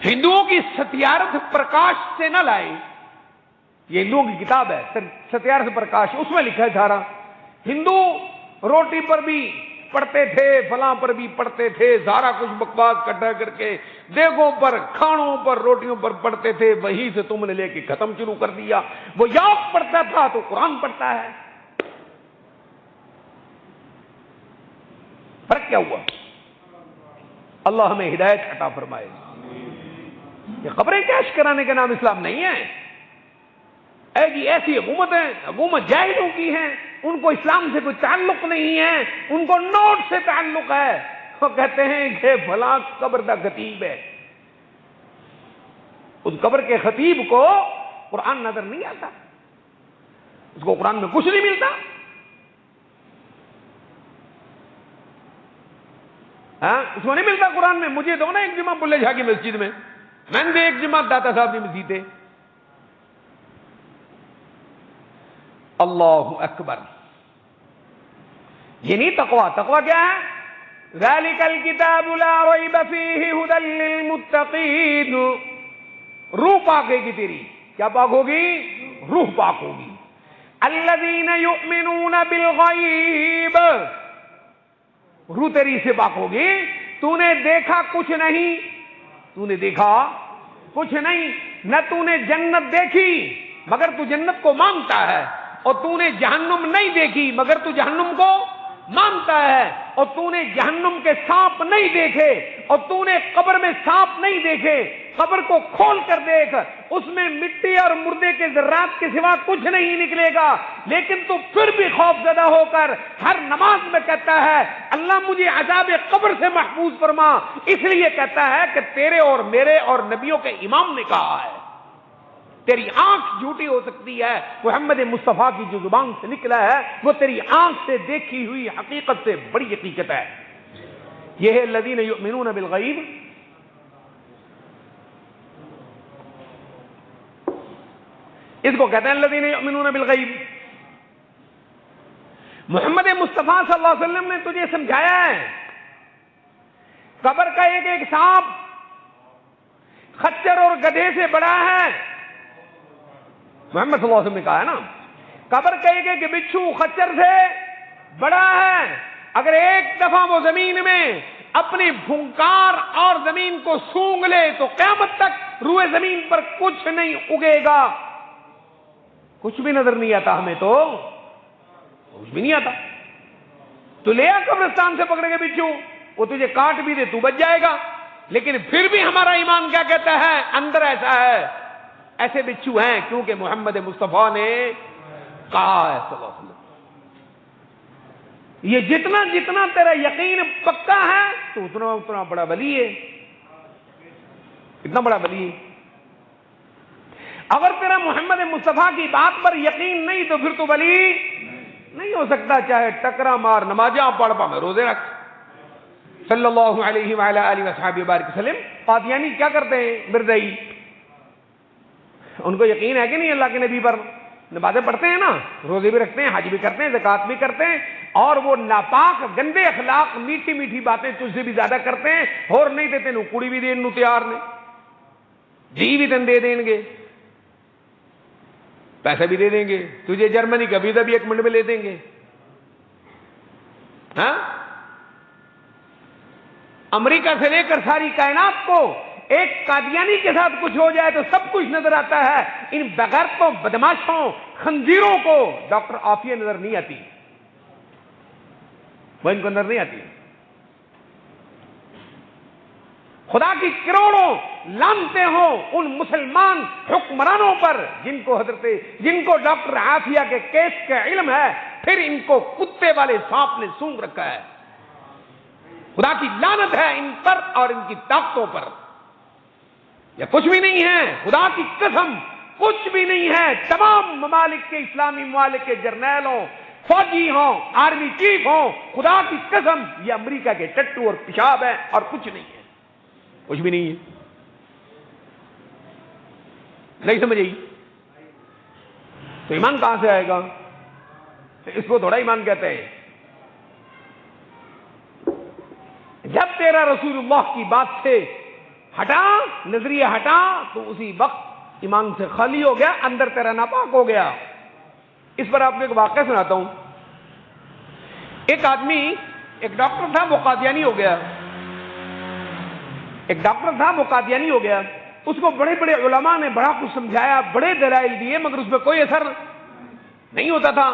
ہندوؤں کی ستیارتھ پرکاش سے نہ لائے، یہ ہندوؤں کی کتاب ہے ستیارتھ پرکاش، اس میں لکھا ہے سارا۔ ہندو روٹی پر بھی پڑھتے تھے، فلاں پر بھی پڑھتے تھے، سارا کچھ بکواس کٹھا کر کے دیگوں پر، کھانوں پر، روٹیوں پر پڑھتے تھے، وہیں سے تم نے لے کے ختم شروع کر دیا۔ وہ یاق پڑھتا تھا تو قرآن پڑھتا ہے، فرق کیا ہوا؟ اللہ ہمیں ہدایت عطا فرمائے۔ یہ قبریں کیش کرانے کا نام اسلام نہیں ہے۔ اے جی ایسی حکومت ہے، حکومت جاہلوں کی ہے، ان کو اسلام سے کوئی تعلق نہیں ہے، ان کو نوٹ سے تعلق ہے۔ وہ کہتے ہیں کہ فلاں قبر دا خطیب ہے، اس قبر کے خطیب کو قرآن نظر نہیں آتا، اس کو قرآن میں کچھ نہیں ملتا۔ اس کو نہیں ملتا قرآن میں۔ مجھے دو نا ایک جمعہ بلے شاہ کی مسجد میں نے ایک جمعہ داتا صاحب کی مسجد ہے۔ اللہ اکبر، یہ نہیں تقویٰ۔ تقویٰ کیا ہے؟ ذالک الکتاب لا ریب فیہ ھدی للمتقین۔ روح پاک ہے گی تیری، کیا پاک ہوگی؟ روح پاک ہوگی۔ الذین یؤمنون بالغیب، روح تیری سے پاک ہوگی۔ تو نے دیکھا کچھ نہیں، تو نے دیکھا کچھ نہیں، نہ تو نے جنت دیکھی مگر تو جنت کو مانگتا ہے، اور تو نے جہنم نہیں دیکھی مگر تو جہنم کو مانگتا ہے، اور تو نے جہنم کے سانپ نہیں دیکھے، اور تو نے قبر میں سانپ نہیں دیکھے۔ قبر کو کھول کر دیکھ، اس میں مٹی اور مردے کے ذرات کے سوا کچھ نہیں نکلے گا، لیکن تو پھر بھی خوف زدہ ہو کر ہر نماز میں کہتا ہے اللہ مجھے عذاب قبر سے محفوظ فرما، اس لیے کہتا ہے کہ تیرے اور میرے اور نبیوں کے امام نے کہا ہے۔ تیری آنکھ جھوٹی ہو سکتی ہے، محمد مصطفیٰ کی جو زبان سے نکلا ہے وہ تیری آنکھ سے دیکھی ہوئی حقیقت سے بڑی حقیقت ہے۔ یہ ہے الذین یؤمنون بالغیب۔ اس کو کہتے ہیں الذین یؤمنون بالغیب۔ محمد مصطفیٰ صلی اللہ علیہ وسلم نے تجھے سمجھایا ہے قبر کا ایک ایک سانپ خچر اور گدھے سے بڑا ہے۔ محمد صلی اللہ علیہ وسلم نے کہا ہے نا، قبر کا ایک ایک بچھو خچر سے بڑا ہے، اگر ایک دفعہ وہ زمین میں اپنی پھنکار اور زمین کو سونگ لے تو قیامت تک روئے زمین پر کچھ نہیں اگے گا۔ کچھ بھی نظر نہیں آتا ہمیں، تو کچھ بھی نہیں آتا۔ تو لے آ قبرستان سے پکڑ کے بچھو، وہ تجھے کاٹ بھی دے تو بچ جائے گا، لیکن پھر بھی ہمارا ایمان کیا کہتا ہے؟ اندر ایسا ہے، ایسے بچھو ہیں کیونکہ محمد مصطفیٰ نے کہا ہے صلی اللہ علیہ وسلم۔ یہ جتنا جتنا تیرا یقین پکا ہے تو اتنا اتنا بڑا ولی ہے، اتنا بڑا ولی ہے۔ اگر تیرا محمد مصطفیٰ کی بات پر یقین نہیں تو پھر تو ولی نہیں ہو سکتا، چاہے ٹکرا مار، نمازیں پڑھ، پا میں روزے رکھ۔ صلی اللہ علیہ وعلی آلہ وصحبہ وبارک وسلم۔ قادیانی کیا کرتے ہیں؟ مرزائی، ان کو یقین ہے کہ نہیں اللہ کے نبی پر؟ نمازیں پڑھتے ہیں نا، روزے بھی رکھتے ہیں، حج بھی کرتے ہیں، زکات بھی کرتے ہیں، اور وہ ناپاک گندے اخلاق میٹھی میٹھی باتیں تجھ سے بھی زیادہ کرتے ہیں، اور نہیں دیتے نو کڑی بھی دین نو تیار نے، جی بھی تن دے دیں گے۔ پیسے بھی دے دیں گے، تجھے جرمنی کا ویزا بھی 1 منٹ میں لے دیں گے. ہاں، امریکہ سے لے کر ساری کائنات کو ایک قادیانی کے ساتھ کچھ ہو جائے تو سب کچھ نظر آتا ہے. ان بغیرتوں، بدماشوں، خنزیروں کو ڈاکٹر عافیہ نظر نہیں آتی، وہ ان کو نظر نہیں آتی. خدا کی کروڑوں لعنتیں ہوں ان مسلمان حکمرانوں پر جن کو ڈاکٹر عافیہ کے کیس کا علم ہے، پھر ان کو کتے والے سانپ نے سونگ رکھا ہے. خدا کی لعنت ہے ان پر اور ان کی طاقتوں پر. یہ کچھ بھی نہیں ہے، خدا کی قسم کچھ بھی نہیں ہے. تمام ممالک کے، اسلامی ممالک کے جرنیل ہوں، فوجی ہوں، آرمی چیف ہوں، خدا کی قسم یہ امریکہ کے ٹٹو اور پیشاب ہے اور کچھ نہیں ہے، کچھ بھی نہیں ہے. نہیں سمجھ آئی تو ایمان کہاں سے آئے گا؟ اس کو تھوڑا ایمان کہتے ہیں. جب تیرا رسول اللہ کی بات سے ہٹا، نظریہ ہٹا، تو اسی وقت ایمان سے خالی ہو گیا، اندر تیرا ناپاک ہو گیا. اس پر آپ کو ایک واقعہ سناتا ہوں. ایک آدمی، ایک ڈاکٹر تھا، وہ قادیانی ہو گیا. ایک ڈاکٹر تھا، وہ قادیانی ہو گیا. اس کو بڑے بڑے علماء نے بڑا کچھ سمجھایا، بڑے دلائل دیے، مگر اس پہ کوئی اثر نہیں ہوتا تھا.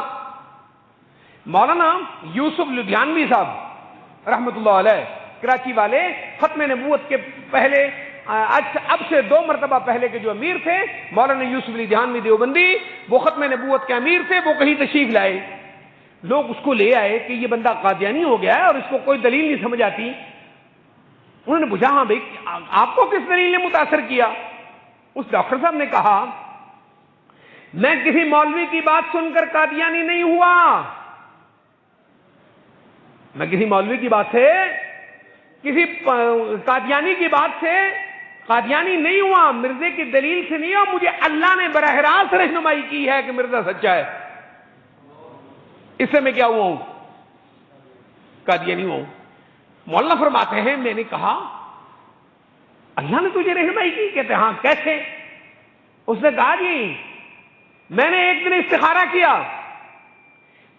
مولانا یوسف لدھیانوی صاحب رحمت اللہ علیہ، کراچی والے، ختم نبوت کے پہلے، اب سے 2 مرتبہ پہلے کے جو امیر تھے، مولانا یوسف لدھیانوی دیوبندی، وہ ختم نبوت کے امیر تھے. وہ کہیں تشریف لائے، لوگ اس کو لے آئے کہ یہ بندہ قادیانی ہو گیا ہے اور اس کو کوئی دلیل نہیں سمجھ آتی. انہوں نے پوچھا، ہاں بھائی آپ کو کس دلیل نے متاثر کیا؟ اس ڈاکٹر صاحب نے کہا، میں کسی مولوی کی بات سن کر قادیانی نہیں ہوا، میں کسی مولوی کی بات سے، کسی قادیانی کی بات سے قادیانی نہیں ہوا، مرزے کی دلیل سے نہیں ہوا، مجھے اللہ نے براہ راست رہنمائی کی ہے کہ مرزا سچا ہے. اس سے میں کیا ہوا ہوں؟ قادیانی ہوا ہوں. مولانا فرماتے ہیں، میں نے کہا اللہ نے تجھے رہنمائی کی؟ کہتے ہاں. کیسے؟ اس نے کہا جی میں نے ایک دن استخارہ کیا،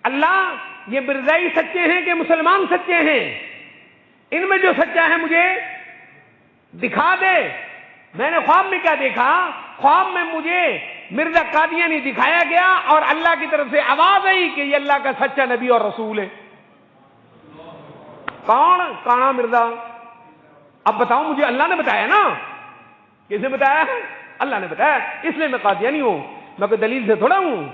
اللہ یہ مرزائی سچے ہیں کہ مسلمان سچے ہیں، ان میں جو سچا ہے مجھے دکھا دے. میں نے خواب میں کیا دیکھا؟ خواب میں مجھے مرزا قادیانی دکھایا گیا اور اللہ کی طرف سے آواز آئی کہ یہ اللہ کا سچا نبی اور رسول ہے. کون؟ کانا مرزا. اب بتاؤ مجھے، اللہ نے بتایا نا. کس نے بتایا؟ اللہ نے بتایا، اس لیے میں قادیانی ہوں، میں کوئی دلیل سے تھوڑا ہوں.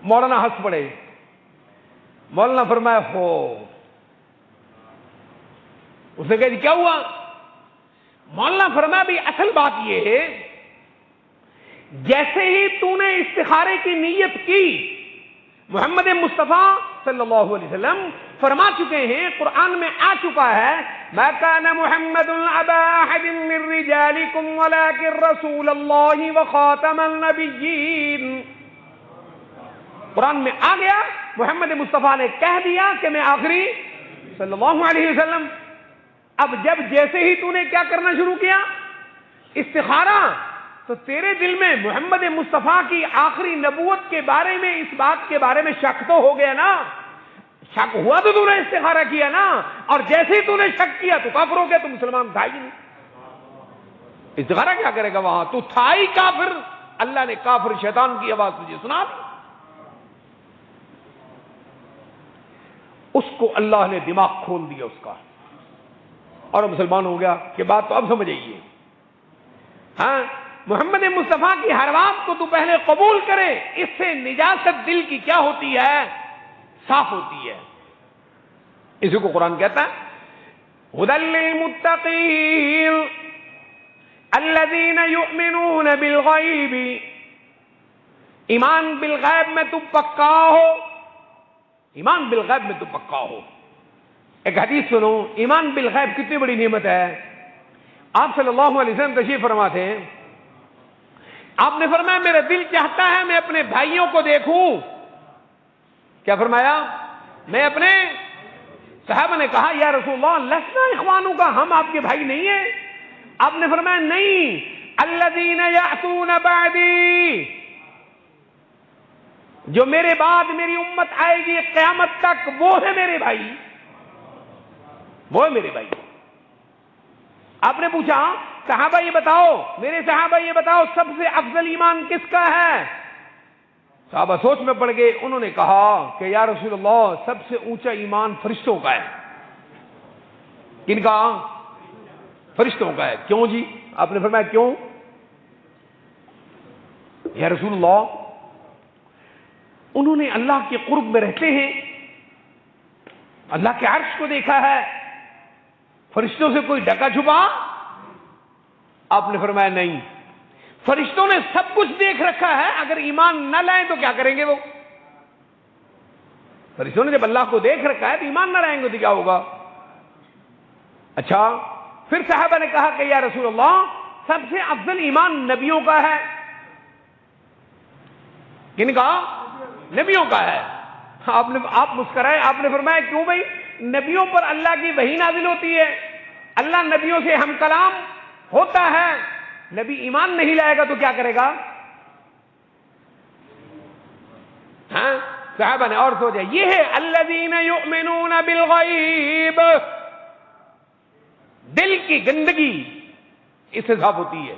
مولانا ہنس پڑے. مولانا فرمایا ہو. اس نے کہا جی کیا ہوا؟ مولانا فرمایا بھی اصل بات یہ ہے، جیسے ہی تو نے استخارے کی نیت کی، محمد مصطفیٰ صلی اللہ علیہ وسلم فرما چکے ہیں، قرآن میں آ چکا ہے، ما كان محمد ابا احد من رجالكم ولكن رسول الله وخاتم النبيين. قرآن میں آ گیا، محمد مصطفیٰ نے کہہ دیا کہ میں آخری صلی اللہ علیہ وسلم. اب جب جیسے ہی تو نے کیا کرنا شروع کیا؟ استخارہ، تو تیرے دل میں محمد مصطفیٰ کی آخری نبوت کے بارے میں، اس بات کے بارے میں شک تو ہو گیا نا. شک ہوا تو نے استخارہ کیا نا، اور جیسے ہی تو نے شک کیا تو کافر ہو گیا، تو مسلمان تھا ہی نہیں. استخارہ کیا کرے گا وہاں؟ تو تھا ہی کافر. اللہ نے کافر شیطان کی آواز تجھے سنا دی. اس کو اللہ نے دماغ کھول دیا اس کا، اور مسلمان ہو گیا. کہ بات تو اب سمجھ آئیے. ہاں، محمد مصطفیٰ کی ہر بات کو تو پہلے قبول کرے، اس سے نجاست دل کی کیا ہوتی ہے؟ صاف ہوتی ہے. اسی کو قرآن کہتا ہے ھدی للمتقین الذین یؤمنون بالغیب. ایمان بالغیب میں تو پکا ہو، ایمان بالغیب میں تو پکا ہو. ایک حدیث سنو، ایمان بالغیب کتنی بڑی نعمت ہے. آپ صلی اللہ علیہ وسلم تشریف فرما تھے، آپ نے فرمایا میرا دل چاہتا ہے میں اپنے بھائیوں کو دیکھوں. کیا فرمایا؟ میں اپنے، صحابہ نے کہا یا رسول اللہ لسنا اخوانوں کا، ہم آپ کے بھائی نہیں ہیں. آپ نے فرمایا نہیں، الذین یأتون بعدی، جو میرے بعد میری امت آئے گی قیامت تک، وہ ہے میرے بھائی، وہ ہے میرے بھائی۔ آپ نے پوچھا صحابہ یہ بتاؤ، میرے صحابہ یہ بتاؤ سب سے افضل ایمان کس کا ہے؟ صحابہ سوچ میں پڑ گئے، انہوں نے کہا کہ یا رسول اللہ سب سے اونچا ایمان فرشتوں کا ہے۔ کن کا؟ فرشتوں کا ہے۔ کیوں جی؟ آپ نے فرمایا کیوں؟ یا رسول اللہ انہوں نے اللہ کے قرب میں رہتے ہیں، اللہ کے عرش کو دیکھا ہے، فرشتوں سے کوئی ڈکا چھپا؟ آپ نے فرمایا نہیں، فرشتوں نے سب کچھ دیکھ رکھا ہے، اگر ایمان نہ لائیں تو کیا کریں گے وہ؟ فرشتوں نے جب اللہ کو دیکھ رکھا ہے تو ایمان نہ لائیں گے تو کیا ہوگا؟ اچھا، پھر صحابہ نے کہا کہ یا رسول اللہ سب سے افضل ایمان نبیوں کا ہے۔ کن کا؟ نبیوں کا ہے۔ آپ مسکرائے، آپ نے فرمایا کیوں بھائی؟ نبیوں پر اللہ کی وحی نازل ہوتی ہے، اللہ نبیوں سے ہم کلام ہوتا ہے، نبی ایمان نہیں لائے گا تو کیا کرے گا؟ ہاں صحابہ نے اور سوچا، یہ ہے الذین یؤمنون بالغیب، دل کی گندگی اس سے صاف ہوتی ہے۔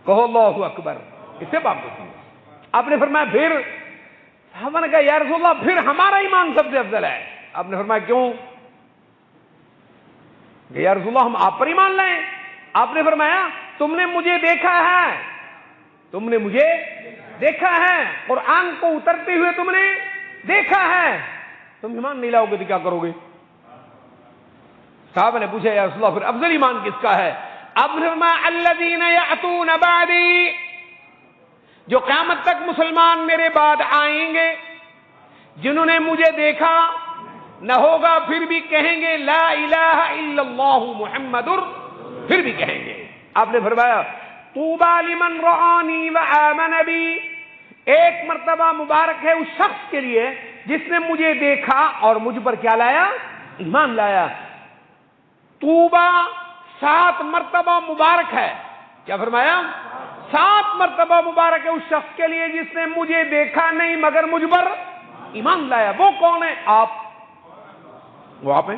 کہو اللہ اکبر، اس سے پاک ہوتی ہے۔ آپ نے فرمایا پھر؟ صحابہ نے کہا یا رسول اللہ پھر ہمارا ایمان سب سے افضل ہے۔ آپ نے فرمایا کیوں؟ کہ یا رسول اللہ ہم آپ پر ایمان لائیں؟ آپ نے فرمایا تم نے مجھے دیکھا ہے، تم نے مجھے دیکھا ہے، قرآن کو اترتے ہوئے تم نے دیکھا ہے، تم ایمان نہیں لاؤ گے تو کیا کرو گے؟ صحابہ نے پوچھا یا رسول اللہ پھر افضل ایمان کس کا ہے؟ آپ نے فرمایا الذین یأتون بعدی، جو قیامت تک مسلمان میرے بعد آئیں گے، جنہوں نے مجھے دیکھا نہ ہوگا پھر بھی کہیں گے لا الہ الا اللہ محمد، پھر بھی کہیں گے۔ آپ نے فرمایا طوبی لمن رآنی وآمن بی، ایک مرتبہ مبارک ہے اس شخص کے لیے جس نے مجھے دیکھا اور مجھ پر کیا لایا؟ ایمان لایا۔ طوبی 7 مرتبہ مبارک ہے، کیا فرمایا؟ 7 مرتبہ مبارک ہے اس شخص کے لیے جس نے مجھے دیکھا نہیں مگر مجھ پر ایمان لایا۔ وہ کون ہے؟ آپ، وہ آپ ہیں۔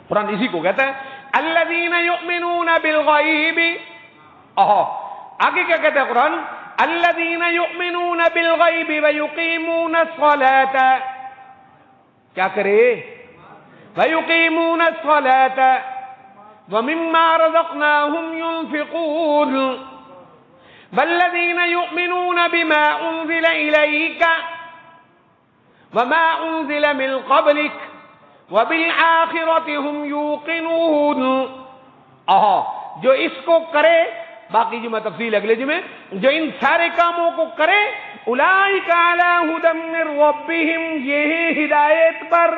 قرآن اسی کو کہتا ہے الذین یؤمنون بالغیب۔ آگے کیا کہتا ہے قرآن؟ الذین یؤمنون بالغیب ویقیمون الصلاۃ، کیا کرے؟ ویقیمون الصلاۃ ومما رزقناہم ينفقون والذین یؤمنون بما انزل الیک وما انزل من قبلک وبالآخرۃ ہم یوقنون۔ جو اس کو کرے، باقی جمعہ تفصیل اگلے جمعے، جو ان سارے کاموں کو کرے اولئک علی ھدی من ربہم، یہ ہدایت پر،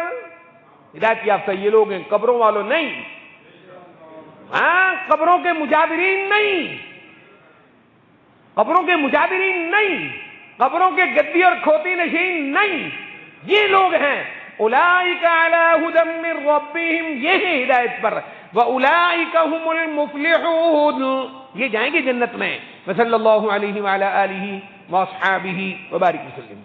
ہدایت یافتہ یہ لوگ ہیں، قبروں والوں نہیں، ہاں قبروں کے مجابرین نہیں، قبروں کے مجابرین نہیں، قبروں کے گدی اور کھوتی نشین نہیں، یہ لوگ ہیں اولئک علی ھدی من ربہم، یہ ہے ہدایت پر، واولئک ھم المفلحون، یہ جائیں گے جنت میں۔ وصلی اللہ علیہ وعلی آلہ واصحابہ وبارک وسلم۔